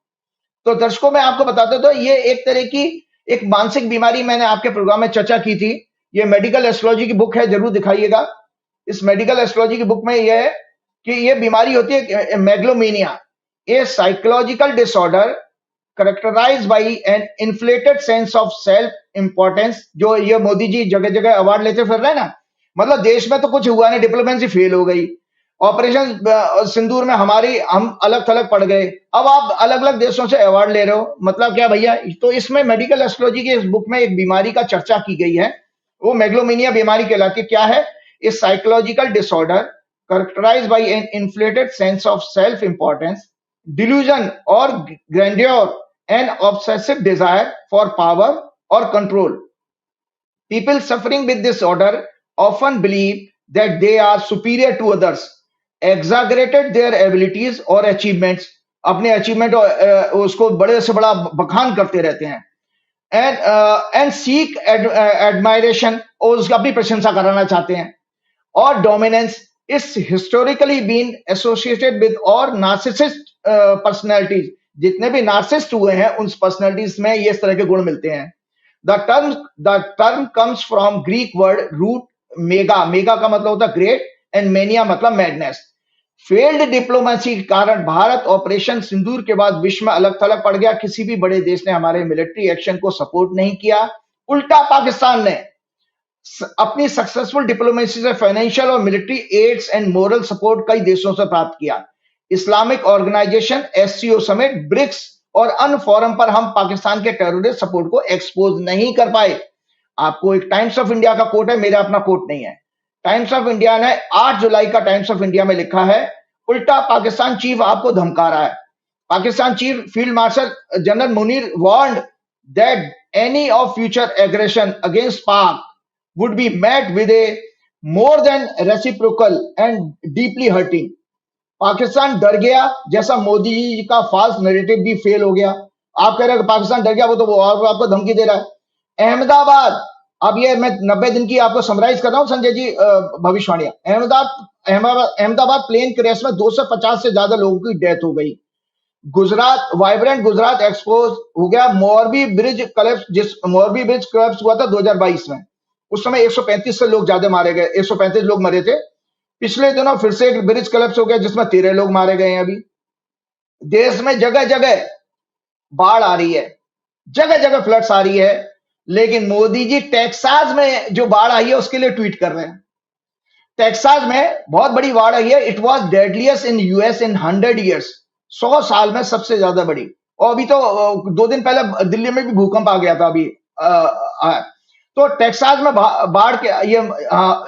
तो दर्शकों मैं आपको बताता तो ये एक तरह की एक मानसिक बीमारी मैंने आपके प्रोग्राम में चर्चा की थी। ये मेडिकल एस्ट्रोलॉजी की बुक है, जरूर दिखाइएगा। इस मेडिकल एस्ट्रोलॉजी की बुक में यह है कि ये बीमारी होती है megalomania, a psychological disorder characterized by an inflated sense of self importance। जो ये मोदी जी जगह जगह अवार्ड लेते फिर रहे हैं ना, मतलब देश में तो कुछ हुआ नहीं, डिप्लोमेसी फेल हो गई, ऑपरेशन सिंदूर में हम अलग थलग पड़ गए। अब आप अलग अलग देशों से अवार्ड ले रहे हो, मतलब क्या भैया? तो इसमें मेडिकल एस्ट्रोलॉजी की इस बुक में एक बीमारी का चर्चा की गई है, वो मेगलोमेनिया बीमारी कहलाती है। क्या है? इस psychological disorder characterized by an inflated sense of self-importance, delusion or grandeur, and obsessive desire for power or control. People suffering with this disorder often believe that they are superior to others, exaggerated their abilities or achievements, अपने achievement उसको बड़े से बड़ा बखान करते रहते हैं, and seek admiration, और उसका अपनी प्रशंसा कराना चाहते हैं, और dominance is historically been associated with और नार्सिसिस्ट पर्सनैलिटीज, जितने भी नार्सिस्ट हुए हैं उन पर्सनैलिटीज में ये इस तरह के गुण मिलते हैं। The term comes from Greek word root mega, mega का मतलब होता है ग्रेट, एंड मेनिया मतलब मैडनेस। फेल्ड डिप्लोमेसी के कारण भारत ऑपरेशन सिंदूर के बाद विश्व में अलग थलग पड़ गया। किसी भी बड़े देश ने हमारे मिलिट्री एक्शन को सपोर्ट नहीं किया, उल्टा पाकिस्तान ने अपनी सक्सेसफुल डिप्लोमेसी से फाइनेंशियल और military aids and moral support कई देशों से प्राप्त किया। इस्लामिक ऑर्गेनाइजेशन एससीओ समेत ब्रिक्स और अन्य फोरम पर हम पाकिस्तान के टेररिस्ट सपोर्ट को एक्सपोज नहीं कर पाए। आपको एक टाइम्स ऑफ इंडिया का कोट है, मेरा अपना कोट नहीं है। टाइम्स ऑफ इंडिया ने 8 जुलाई का टाइम्स ऑफ इंडिया में लिखा है, उल्टा पाकिस्तान चीफ आपको धमका रहा है। Pakistan chief field marshal general Munir warned that any of future aggression against Pak would be met with a more than reciprocal and deeply hurting। Pakistan डर गया, जैसा मोदी जी का फाल्स नैरेटिव भी फेल हो गया। आप कह रहे हैं पाकिस्तान डर गया, वो तो वो और आपको धमकी दे रहा है। अहमदाबाद, अब ये मैं 90 दिन की आपको समराइज कर रहा हूं संजय जी, भविष्यवाणियां। अहमदाबाद प्लेन क्रैश में 250 से ज्यादा लोगों की डेथ हो गई। गुजरात, वाइब्रेंट गुजरात एक्सपोज हो गया। मोरबी ब्रिज कोलैप्स हुआ था 2022 में, उस समय 135 से लोग ज्यादा मारे गए, 135 लोग मरे थे। पिछले दिनों फिर से एक ब्रिज कोलैप्स हो गया जिसमें 13 लोग मारे गए हैं। अभी देश में जगह जगह बाढ़ आ रही है, जगह जगह फ्लड्स आ रही है, लेकिन मोदी जी टेक्सास में जो बाढ़ आई है उसके लिए ट्वीट कर रहे हैं। टेक्सास में बहुत बड़ी बाढ़ आई है, it was deadliest in US in 100 years, 100 साल में सबसे ज्यादा बड़ी। और अभी तो 2 दिन पहले दिल्ली में भी भूकंप आ गया था। अभी तो टेक्सास में बाढ़ के ये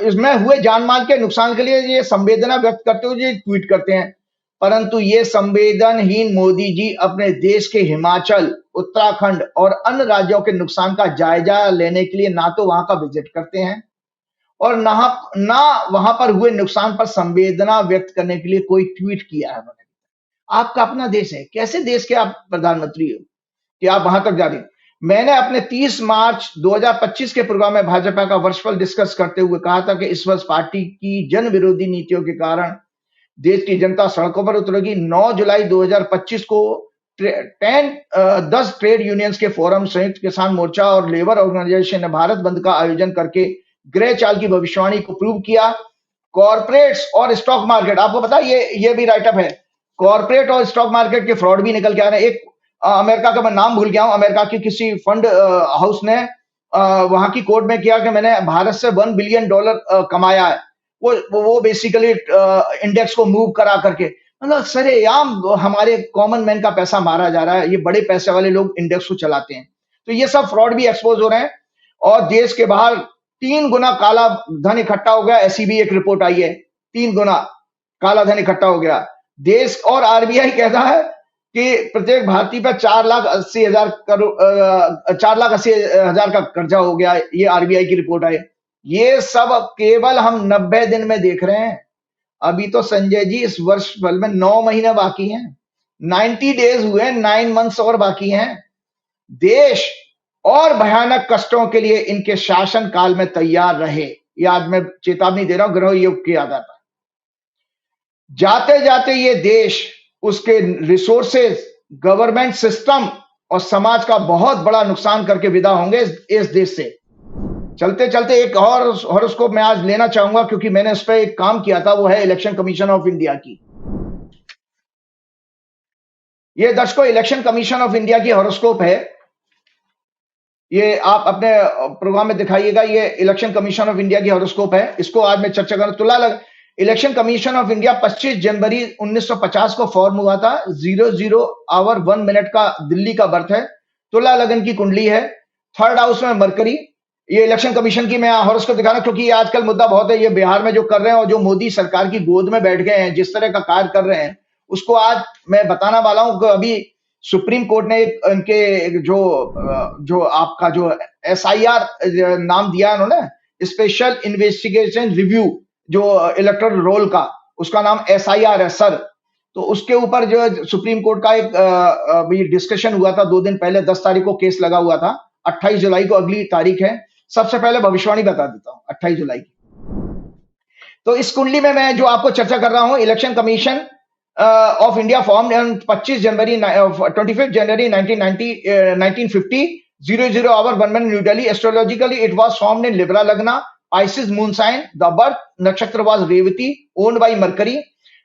इसमें हुए जानमाल के नुकसान के लिए ये संवेदना व्यक्त करते हुए ये ट्वीट करते हैं, परंतु ये संवेदनहीन मोदी जी अपने देश के हिमाचल, उत्तराखंड और अन्य राज्यों के नुकसान का जायजा लेने के लिए ना तो वहां का विजिट करते हैं और ना वहां पर हुए नुकसान पर संवेदना व्यक्त करने के लिए कोई ट्वीट किया है। आपका अपना देश है, कैसे देश के आप प्रधानमंत्री हो कि आप वहां तक जा रहे हैं? मैंने अपने 30 मार्च 2025 के प्रोग्राम में भाजपा का वर्चुअल डिस्कस करते हुए कहा था कि इस वर्ष पार्टी की जन विरोधी नीतियों के कारण देश की जनता सड़कों पर उतरेगी। 9 जुलाई 2025 को 10 ट्रेड यूनियंस के फोरम, संयुक्त किसान मोर्चा और लेबर ऑर्गेनाइजेशन ने भारत बंद का आयोजन करके ग्रह चाल की भविष्यवाणी को प्रूव किया। कॉर्पोरेट्स और स्टॉक मार्केट, आपको पता ये भी राइटअप है, कॉर्पोरेट और स्टॉक मार्केट के फ्रॉड भी निकल के आ रहे हैं। एक अमेरिका का मैं नाम भूल गया हूं, अमेरिका की किसी फंड हाउस ने वहां की कोर्ट में किया कि मैंने भारत से $1 बिलियन कमाया है। वो बेसिकली इंडेक्स को मूव करा करके, मतलब सरेआम हमारे कॉमन मैन का पैसा मारा जा रहा है। ये बड़े पैसे वाले लोग इंडेक्स को चलाते हैं। तो ये सब फ्रॉड भी एक्सपोज हो रहे हैं और देश के बाहर 3 गुना काला धन इकट्ठा हो गया। ऐसी भी एक रिपोर्ट आई है, 3 गुना काला धन इकट्ठा हो गया देश। और आरबीआई कहता है कि प्रत्येक भारतीय पर 4,80,000 का कर्जा हो गया। ये आरबीआई की रिपोर्ट है। ये सब केवल हम 90 दिन में देख रहे हैं। अभी तो संजय जी इस वर्ष भर में 9 महीने बाकी हैं, 90 डेज हुए, 9 मंथ्स और बाकी हैं। देश और भयानक कष्टों के लिए इनके शासन काल में तैयार रहे। ये आज मैं चेतावनी दे रहा हूं ग्रह योग के आधार पर। जाते जाते ये देश, उसके रिसोर्सेज, गवर्नमेंट सिस्टम और समाज का बहुत बड़ा नुकसान करके विदा होंगे इस देश से। चलते चलते एक और हॉरोस्कोप मैं आज लेना चाहूंगा क्योंकि मैंने उस पर एक काम किया था, वो है इलेक्शन कमीशन ऑफ इंडिया की। ये दर्शकों इलेक्शन कमीशन ऑफ इंडिया की हॉरोस्कोप है। ये आप अपने प्रोग्राम में दिखाइएगा। ये इलेक्शन कमीशन ऑफ इंडिया की हॉरोस्कोप है। इसको आज मैं चर्चा करूं। Election commission of India 25 January 1950 को फॉर्म हुआ था। 00 आवर 1 मिनट का दिल्ली का बर्थ है। तुला लगन की कुंडली है। थर्ड हाउस में मरकरी। ये इलेक्शन कमीशन की मैं हॉरोस्कोप दिखा रहा हूं क्योंकि ये आजकल मुद्दा बहुत है। ये बिहार में जो कर रहे हैं और जो मोदी सरकार की गोद में बैठ गए हैं, जिस तरह का कार्य कर रहे हैं, उसको आज मैं बताना वाला हूं कि अभी सुप्रीम कोर्ट ने इनके जो आपका जो SIR नाम दिया उन्होंने, स्पेशल इन्वेस्टिगेशन रिव्यू, जो इलेक्टोरल रोल का, उसका नाम SIR है सर। तो उसके ऊपर जो है सुप्रीम कोर्ट का एक अभी डिस्कशन हुआ था 2 दिन पहले। 10 तारीख को केस लगा हुआ था। 28 जुलाई को अगली तारीख है। सबसे पहले भविष्यवाणी बता देता हूं 28 जुलाई की। तो इस कुंडली में मैं जो आपको चर्चा कर रहा हूं, election commission of India form 25 January 25 January 1950 00 hour 1 minute New Delhi. Astrologically it was formed in Libra lagna, Pisces moon sign. The birth nakshatra was Revati, owned by Mercury.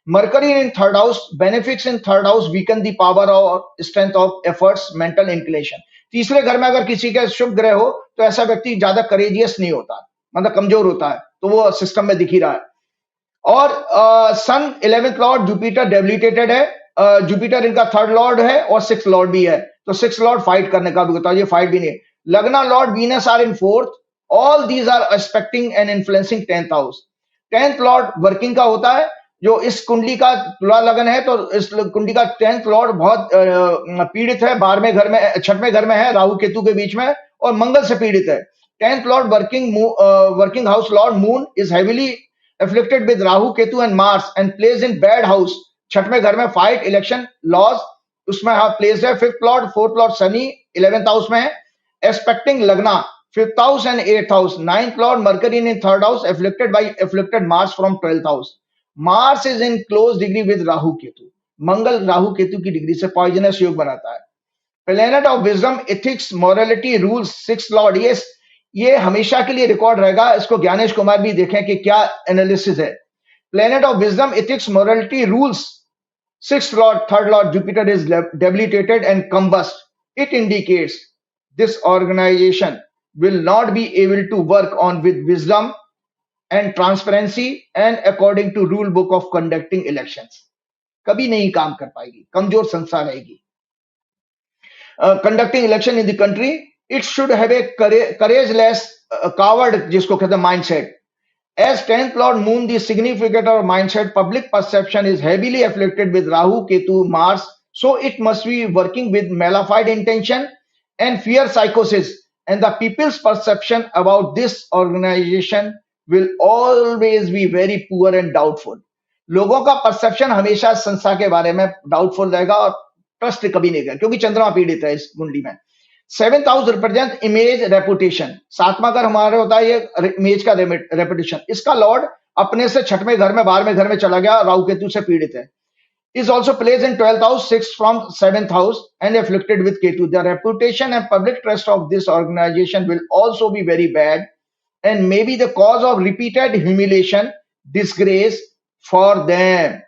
Mercury in third house, benefics in third house weaken the power or strength of efforts, mental inclination. तीसरे घर में अगर किसी का शुभ ग्रह हो तो ऐसा व्यक्ति ज्यादा करेजियस नहीं होता, मतलब कमजोर होता है, तो वो सिस्टम में दिख ही रहा है। और सन 11th लॉर्ड जुपिटर डेबिलिटेटेड है। जुपिटर इनका थर्ड लॉर्ड है और 6th लॉर्ड भी है, तो 6th लॉर्ड फाइट करने का भी होता है, ये फाइट भी नहीं है। Lagna lord Venus are in fourth. All these are expecting and influencing 10th house. 10th lord working का होता है। जो इस कुंडली का तुला लगन है तो इस कुंडली का 10th लॉर्ड बहुत पीड़ित है। 12वें घर में, 6वें घर में है, राहु केतु के बीच में, और मंगल से पीड़ित है। 10th lord working house Lord moon is heavily afflicted with Rahu, Ketu and Mars and plays in bad house। 6वें घर में फाइट, इलेक्शन, लॉस, उसमें प्लेस है। 5th Lord 4th Lord Shani 11th house में है, एक्सपेक्टिंग लगना 5th house and 8th house. 9th lord Mercury in third house afflicted Mars from 12th house. Mars is in close degree with Rahu Ketu. Mangal Rahu Ketu की degree से poisonous योग बनाता है। Planet of wisdom, ethics, morality, rules, 6th lord, ये हमेशा के लिए record रहेगा। इसको ज्ञानेश कुमार भी देखें कि क्या एनालिसिस है। Planet of wisdom, ethics, morality, rules, 6th Lord third lord Jupiter is debilitated and combust. It indicates this organization will not be able to work on with wisdom and transparency and according to rule book of conducting elections। कभी नहीं काम कर पाएगी, कमजोर संस्था रहेगी। Conducting election in the country, it should have a courageous coward, जिसको कहते हैं mindset। As 10th lord moon the significant or mindset, public perception is heavily afflicted with Rahu, Ketu, Mars, so it must be working with malefied intention and fear psychosis, and the people's perception about this organization will always be very poor and doubtful। लोगों का perception हमेशा संस्था के बारे में doubtful रहेगा और trust कभी नहीं रहेगा, क्योंकि चंद्रमा पीड़ित है इस कुंडली में। 7th house represent image reputation. 7वां घर हमारे होता है ये इमेज का रेपुटेशन। इसका लॉर्ड अपने से 6वें घर में 12वें घर में चला गया, राहु केतु से पीड़ित है। is also placed in 12th house, 6th from 7th house and afflicted with Ketu। The reputation and public trust of this organization will also be very bad and may be the cause of repeated humiliation, disgrace for them।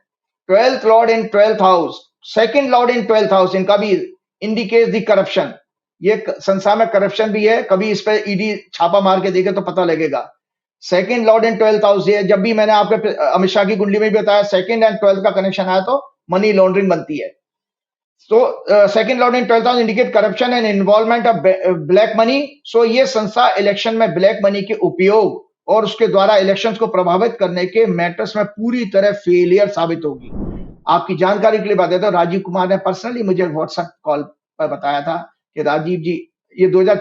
12th lord in 12th house, 2nd lord in 12th house, इनका भी indicates the corruption। ये संसार में corruption भी है, कभी इस पे ईडी छापा मार के देखे तो पता लगेगा। 2nd lord in 12th house, ये जब भी मैंने आपके अमित शाह की कुंडली में भी बताया 2nd एंड 12th का कनेक्शन आया तो मनी लॉन्ड्रिंग बनती है। तो 2nd lord in 12th house indicate corruption and involvement of black money. So ये संस्था इलेक्शन में ब्लैक मनी के उपयोग और उसके द्वारा इलेक्शंस को प्रभावित करने के मैटर्स में पूरी तरह फेलियर साबित होगी। आपकी जानकारी के लिए बता देता हूं, राजीव कुमार ने पर्सनली मुझे व्हाट्सएप कॉल पर बताया था कि राजीव जी, ये 2000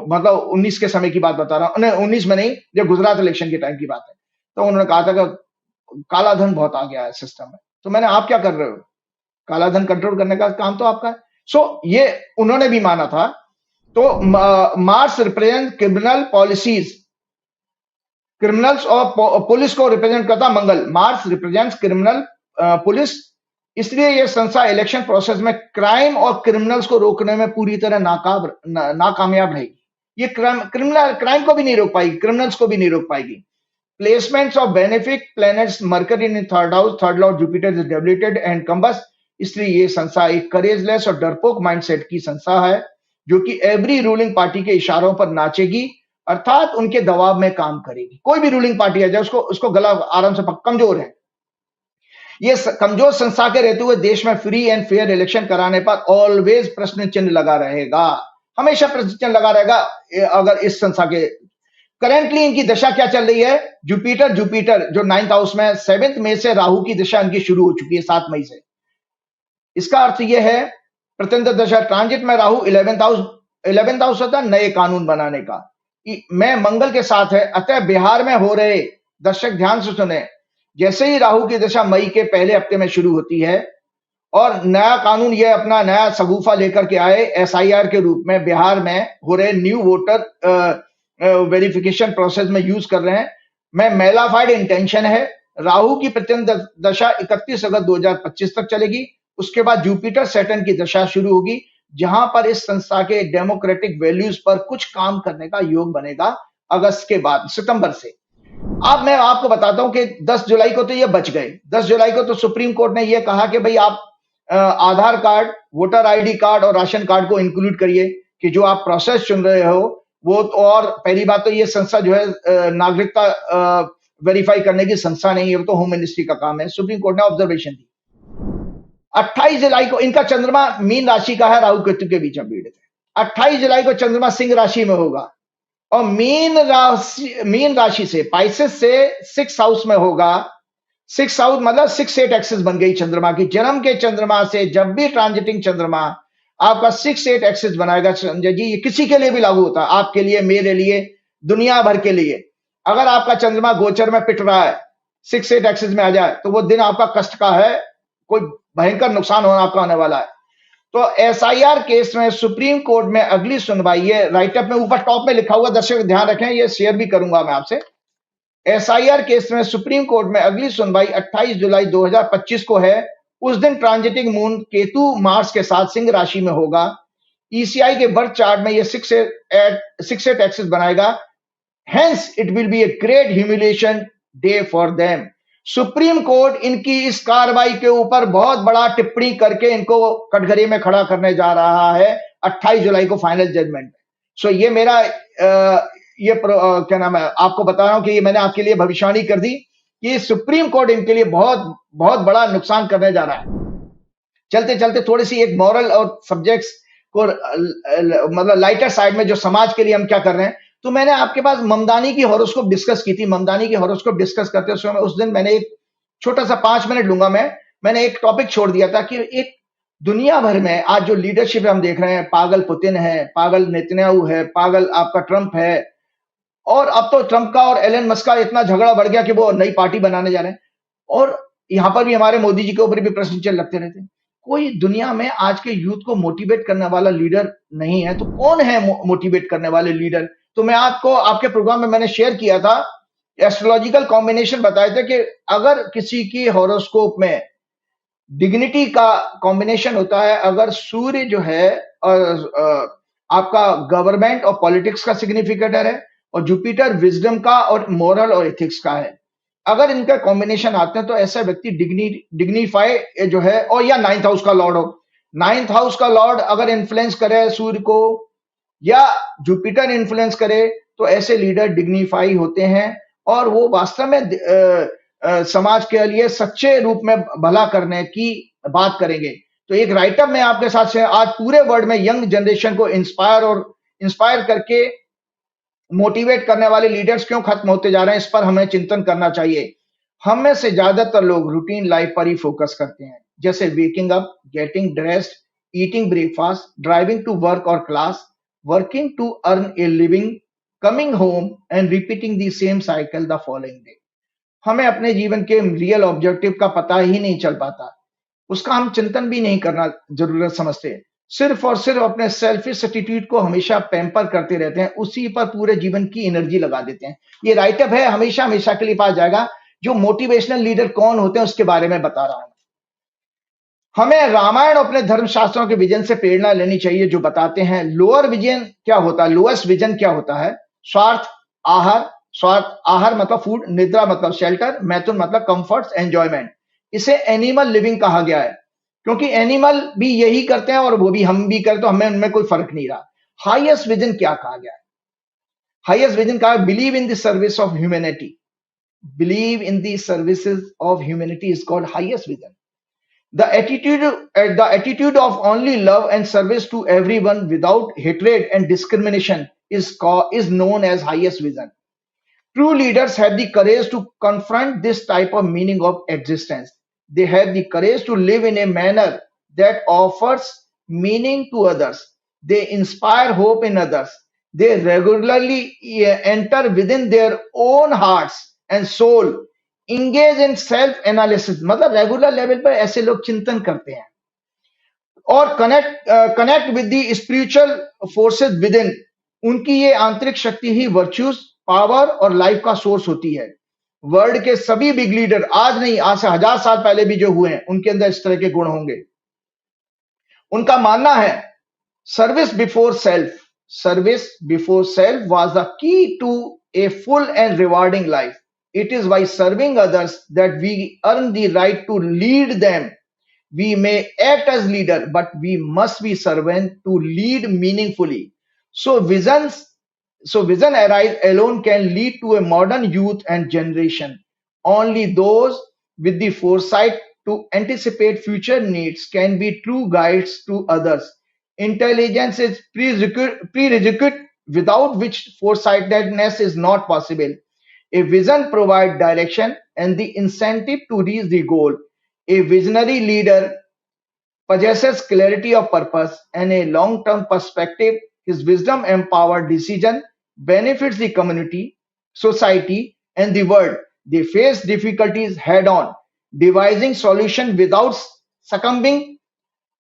मतलब 19 के समय की बात बता रहा हूं, 19 में नहीं, जब गुजरात इलेक्शन के टाइम की बात है, तो उन्होंने कहा था कि काला धन बहुत आ गया है सिस्टम में। तो मैंने, आप क्या कर रहे हो, काला धन कंट्रोल करने का काम तो आपका है। सो ये उन्होंने भी माना था। तो Mars represent criminal policies, criminals और पुलिस को रिप्रेजेंट करता मंगल। मार्स रिप्रेजेंट्स क्रिमिनल पुलिस, इसलिए यह संस्था इलेक्शन प्रोसेस में क्राइम और क्रिमिनल्स को रोकने में पूरी तरह नाकामयाब रहेगी। ये क्राइम को भी नहीं रोक पाएगी, क्रिमिनल्स को भी नहीं रोक पाएगी। Placements of benefic planets, Mercury in third house, third lord Jupiter is debilitated and combust. इसलिए ये संस्था एक करेजलेस और डरपोक माइंडसेट की संस्था है, जो कि एवरी रूलिंग पार्टी के इशारों पर नाचेगी अर्थात उनके दबाव में काम करेगी। कोई भी रूलिंग पार्टी आ जाए, उसको गला आराम से कमजोर है। ये कमजोर संस्था के रहते हुए देश में फ्री एंड फेयर इलेक्शन कराने पर ऑलवेज प्रश्न चिन्ह लगा रहेगा, हमेशा प्रश्न चिन्ह लगा रहेगा। अगर इस संस्था के करेंटली इनकी दशा क्या चल रही है, जुपिटर जो 9th हाउस में 7th मई से राहु की दशा इनकी शुरू हो चुकी है, 7 मई से। इसका अर्थ यह है प्रत्यंत दशा ट्रांजिट में राहु 11th हाउस होता है नए कानून बनाने का, मैं मंगल के साथ है। अतः बिहार में हो रहे, दर्शक ध्यान से सुने, जैसे ही राहु की दशा मई के पहले हफ्ते में शुरू होती है और नया कानून ये अपना नया सगुफा लेकर के आए एसआईआर के रूप में, बिहार में हो रहे न्यू वोटर वेरिफिकेशन प्रोसेस में यूज कर रहे हैं, मैं मेलाफाइड इंटेंशन है। राहु की प्रत्यंत दशा 31 अगस्त 2025 तक चलेगी। उसके बाद जुपिटर सैटर्न की दशा शुरू होगी, जहां पर इस संस्था के डेमोक्रेटिक वैल्यूज पर कुछ काम करने का योग बनेगा अगस्त के बाद, सितंबर से। अब मैं आपको बताता हूं कि 10 जुलाई को तो ये बच गए। 10 जुलाई को तो सुप्रीम कोर्ट ने ये कहा कि भाई आप आधार कार्ड, वोटर आईडी कार्ड और राशन कार्ड को इंक्लूड करिए कि जो आप प्रोसेस चुन रहे हो वो तो। और पहली बात तो ये संस्था जो है नागरिकता वेरीफाई करने की संस्था नहीं है, वो तो होम मिनिस्ट्री का काम है। सुप्रीम कोर्ट ने ऑब्जर्वेशन दी। 28 जुलाई को इनका चंद्रमा मीन राशि का है, राहु केतु के बीच में पीड़ित है। 28 जुलाई को चंद्रमा सिंह राशि में होगा और मीन राशि से पाइसेस से 6th हाउस में होगा। 6th हाउस मतलब 6-8 एक्सिस बन गई चंद्रमा की। जन्म के चंद्रमा से जब भी ट्रांजिटिंग चंद्रमा आपका 6-8 एक्सिस बनाएगा संजय जी, ये किसी के लिए भी लागू होता है, आपके लिए, मेरे लिए, दुनिया भर के लिए। अगर आपका चंद्रमा गोचर में पिट रहा है, 6-8 एक्सिस में आ जाए, तो वो दिन आपका कष्ट का है, कोई भयंकर नुकसान होना आपका होने वाला है। तो एसआईआर केस में सुप्रीम कोर्ट में अगली सुनवाई, ये राइटअप में ऊपर टॉप में लिखा हुआ, दर्शक ध्यान रखें, ये शेयर भी करूंगा मैं आपसे। एसआईआर केस में सुप्रीम कोर्ट में अगली सुनवाई 28 जुलाई 2025 को है। उस दिन ट्रांजिटिंग मून केतु मार्स के साथ सिंह राशि में होगा। ईसीआई के बर्थ चार्ट में ये 6-8 एक्सिस बनाएगा। Hence it will be a great humiliation day for them. Supreme court इनकी इस कार्रवाई के ऊपर बहुत बड़ा टिप्पणी करके इनको कटघरे में खड़ा करने जा रहा है 28 जुलाई को फाइनल जजमेंट। सो ये मेरा क्या नाम है, आपको बता रहा हूं कि ये मैंने आपके लिए भविष्यवाणी कर दी कि सुप्रीम कोर्ट इनके लिए बहुत बहुत बड़ा नुकसान करने जा रहा है। चलते चलते थोड़ी सी एक मॉरल और सब्जेक्ट्स को मतलब लाइटर साइड में, जो समाज के लिए हम क्या कर रहे हैं। तो मैंने आपके पास ममदानी की हॉरोस्कोप डिस्कस की थी। ममदानी की हॉरोस्कोप डिस्कस करते समय उस दिन मैंने एक छोटा सा 5 मिनट लूंगा मैंने एक टॉपिक छोड़ दिया था कि एक दुनिया भर में आज जो लीडरशिप हम देख रहे हैं, पागल पुतिन है, पागल नेतन्याहू है, पागल आपका ट्रंप है, और अब तो ट्रंप का और एलन मस्क का इतना झगड़ा बढ़ गया कि वो नई पार्टी बनाने जा रहे हैं। और यहां पर भी हमारे मोदी जी के ऊपर भी प्रश्न चिन्ह लगते रहते हैं। कोई दुनिया में आज के यूथ को मोटिवेट करने वाला लीडर नहीं है, तो कौन है मोटिवेट करने वाले लीडर? तो मैं आपको आपके प्रोग्राम में मैंने शेयर किया था, एस्ट्रोलॉजिकल कॉम्बिनेशन बताए थे कि अगर किसी की हॉरोस्कोप में डिग्निटी का कॉम्बिनेशन होता है, अगर सूर्य जो है आपका गवर्नमेंट और पॉलिटिक्स का सिग्निफिकेटर है और जुपिटर विजडम का और मोरल और एथिक्स का है, अगर इनका कॉम्बिनेशन आते हैं तो ऐसा व्यक्ति डिग्निफाई जो है, और या 9th हाउस का लॉर्ड हो, 9th हाउस का लॉर्ड अगर इन्फ्लुएंस करे सूर्य को या जुपिटर इन्फ्लुएंस करे तो ऐसे लीडर डिग्निफाई होते हैं और वो वास्तव में समाज के लिए सच्चे रूप में भला करने की बात करेंगे। तो एक राइटअप में आपके साथ से आज पूरे वर्ल्ड में यंग जनरेशन को इंस्पायर करके मोटिवेट करने वाले लीडर्स क्यों खत्म होते जा रहे हैं, इस पर हमें चिंतन करना चाहिए। हम में से ज्यादातर लोग रूटीन लाइफ पर ही फोकस करते हैं, जैसे waking up, getting dressed, eating breakfast, driving to work और class, working to earn a living, coming home and repeating the same cycle the following day. हमें अपने जीवन के रियल ऑब्जेक्टिव का पता ही नहीं चल पाता, उसका हम चिंतन भी नहीं करना जरूरत समझते, सिर्फ और सिर्फ अपने सेल्फिश एटीट्यूड को हमेशा पैम्पर करते रहते हैं, उसी पर पूरे जीवन की एनर्जी लगा देते हैं। ये राइटअप है, हमेशा हमेशा के लिए पास जाएगा। जो मोटिवेशनल लीडर कौन होते हैं उसके बारे में बता रहा हूं। हमें रामायण अपने धर्म शास्त्रों के विजन से प्रेरणा लेनी चाहिए, जो बताते हैं लोअर विजन क्या होता है, लोएस्ट विजन क्या होता है। स्वार्थ आहार मतलब फूड, निद्रा मतलब शेल्टर, मैथुन मतलब कंफर्ट्स, एंजॉयमेंट। इसे एनिमल लिविंग कहा गया है क्योंकि एनिमल भी यही करते हैं और वो भी हम भी करते, तो हमें उनमें कोई फर्क नहीं रहा। हाईएस्ट विजन क्या कहा गया है? हाईएस्ट विजन का believe in the service of humanity, believe in the services of humanity is called highest vision. The attitude of only love and service to everyone without hatred and discrimination is known as highest vision. True leaders have the courage to confront this type of meaning of existence. They have the courage to live in a manner that offers meaning to others. They inspire hope in others. They regularly enter within their own hearts and soul, engage in self analysis. मतलब regular level पर ऐसे लोग चिंतन करते हैं और connect with the spiritual forces with in. उनकी ये आंतरिक शक्ति ही वर्च्यूज, पावर और लाइफ का सोर्स होती है. वर्ल्ड के सभी बिग लीडर, आज नहीं, आज से 1000 साल पहले भी जो हुए हैं, उनके अंदर इस तरह के गुण होंगे. उनका मानना है service before self, service before self was the key to a full and rewarding life. It is by serving others that we earn the right to lead them. We may act as leader, but we must be servant to lead meaningfully. So vision arise alone can lead to a modern youth and generation. Only those with the foresight to anticipate future needs can be true guides to others. Intelligence is prerequisite without which foresightedness is not possible. A vision provides direction and the incentive to reach the goal. A visionary leader possesses clarity of purpose and a long-term perspective. His wisdom-empowered decision benefits the community, society, and the world. They face difficulties head-on, devising solutions without succumbing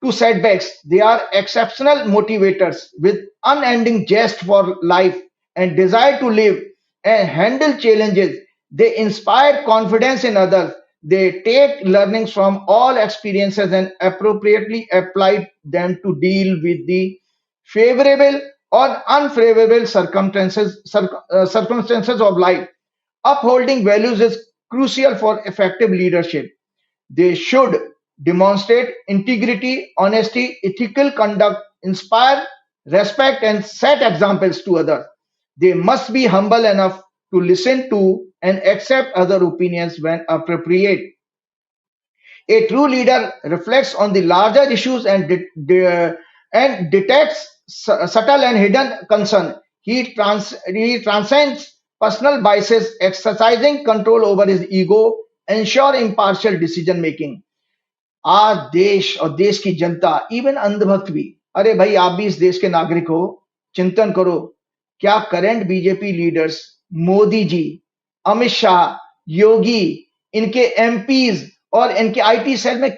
to setbacks. They are exceptional motivators with unending zest for life and desire to live and handle challenges. They inspire confidence in others. They take learnings from all experiences and appropriately apply them to deal with the favorable or unfavorable circumstances of life. Upholding values is crucial for effective leadership. They should demonstrate integrity, honesty, ethical conduct, inspire respect, and set examples to others. They must be humble enough to listen to and accept other opinions when appropriate. A true leader reflects on the larger issues and detects subtle and hidden concern. He transcends personal biases, exercising control over his ego, ensure impartial decision making. आज देश और देश की जनता, even अंधभक्त भी, अरे भाई आप भी इस देश के नागरिक हो, चिंतन करो. क्या current BJP leaders, Modi ji, Amit Shah, योगी, इनके एमपीज और इनके आईटी सेल में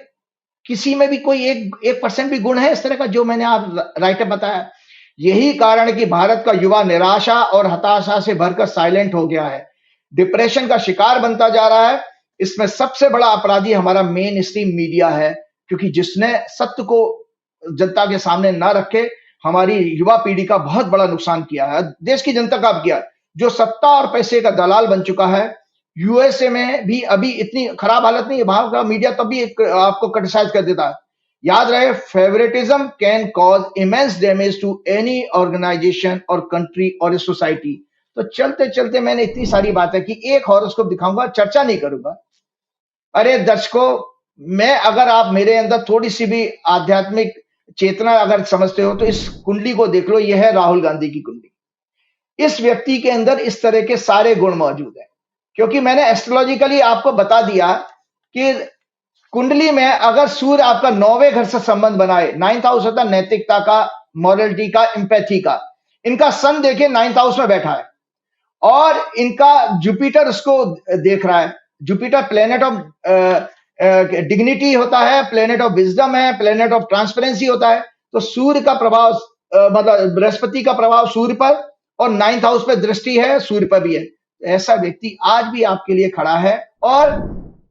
किसी में भी कोई 1% भी गुण है इस तरह का जो मैंने आप राइटर बताया? यही कारण है कि भारत का युवा निराशा और हताशा से भरकर साइलेंट हो गया है, डिप्रेशन का शिकार बनता जा रहा है. इसमें सबसे बड़ा अपराधी हमारा मेन स्ट्रीम मीडिया है, क्योंकि जिसने सत्य को जनता के सामने ना रखे हमारी युवा पीढ़ी का बहुत बड़ा नुकसान किया है. देश की जनता का किया, जो सत्ता और पैसे का दलाल बन चुका है. यूएसए में भी अभी इतनी खराब हालत नहीं है, वहां का मीडिया तब भी आपको क्रिटिसाइज कर देता है. याद रहे, favouritism can cause immense damage to any organisation और कंट्री और सोसाइटी. तो चलते चलते मैंने इतनी सारी बातें की, एक हॉरोस्कोप दिखाऊंगा, चर्चा नहीं करूंगा. अरे दर्शकों, मैं अगर आप मेरे अंदर थोड़ी सी भी आध्यात्मिक चेतना अगर समझते हो तो इस कुंडली को देख लो. यह है राहुल गांधी की कुंडली. इस व्यक्ति के अंदर इस तरह के सारे गुण मौजूद हैं, क्योंकि मैंने एस्ट्रोलॉजिकली आपको बता दिया कि कुंडली में अगर सूर्य आपका 9वें घर से संबंध बनाए, 9th हाउस होता है नैतिकता का, मॉरलिटी का, एम्पैथी का. इनका सन देखिए 9th हाउस में बैठा है और इनका जुपिटर उसको देख रहा है. जुपिटर प्लेनेट ऑफ डिग्निटी होता है, प्लेनेट ऑफ विजडम है, प्लेनेट ऑफ ट्रांसपेरेंसी होता है. तो सूर्य का प्रभाव, मतलब बृहस्पति का प्रभाव सूर्य पर, और 9th हाउस पे दृष्टि है, सूर्य पर भी है. ऐसा व्यक्ति आज भी आपके लिए खड़ा है और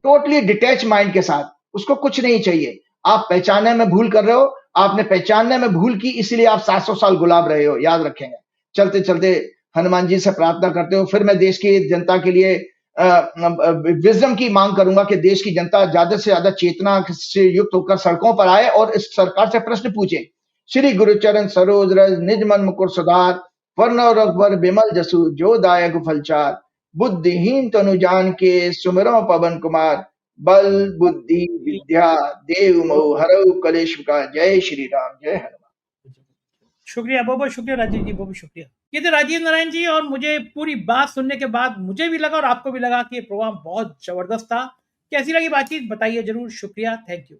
टोटली डिटैच माइंड के साथ. उसको कुछ नहीं चाहिए. आप पहचानने में भूल कर रहे हो, आपने पहचानने में भूल की, इसलिए आप 700 साल गुलाब रहे हो, याद रखेंगे. चलते चलते हनुमान जी से प्रार्थना करते हो. फिर मैं देश की जनता के लिए विजडम की मांग करूंगा कि देश की जनता ज्यादा से ज्यादा चेतना से युक्त होकर सड़कों पर आए और इस सरकार से प्रश्न पूछे. श्री गुरुचरण सरोज रज निज मन मुकुर सुधार, वर्ण और अकबर बिमल जसु जो दायक फलचार, बुद्धिहीन तनु जान के सुमिरो पवन कुमार, बल बुद्धि विद्या देव मोह हरऊ कलेश का। जय श्री राम, जय हनुमान। शुक्रिया, बहुत-बहुत शुक्रिया राजीव जी, बहुत-बहुत शुक्रिया। ये थे राजीव नारायण जी और मुझे पूरी बात सुनने के बाद मुझे भी लगा और आपको भी लगा कि ये प्रोग्राम बहुत ज़बरदस्त था। कैसी लगी बातचीत बताइए ज़रूर। शुक्रिया, थैंक यू।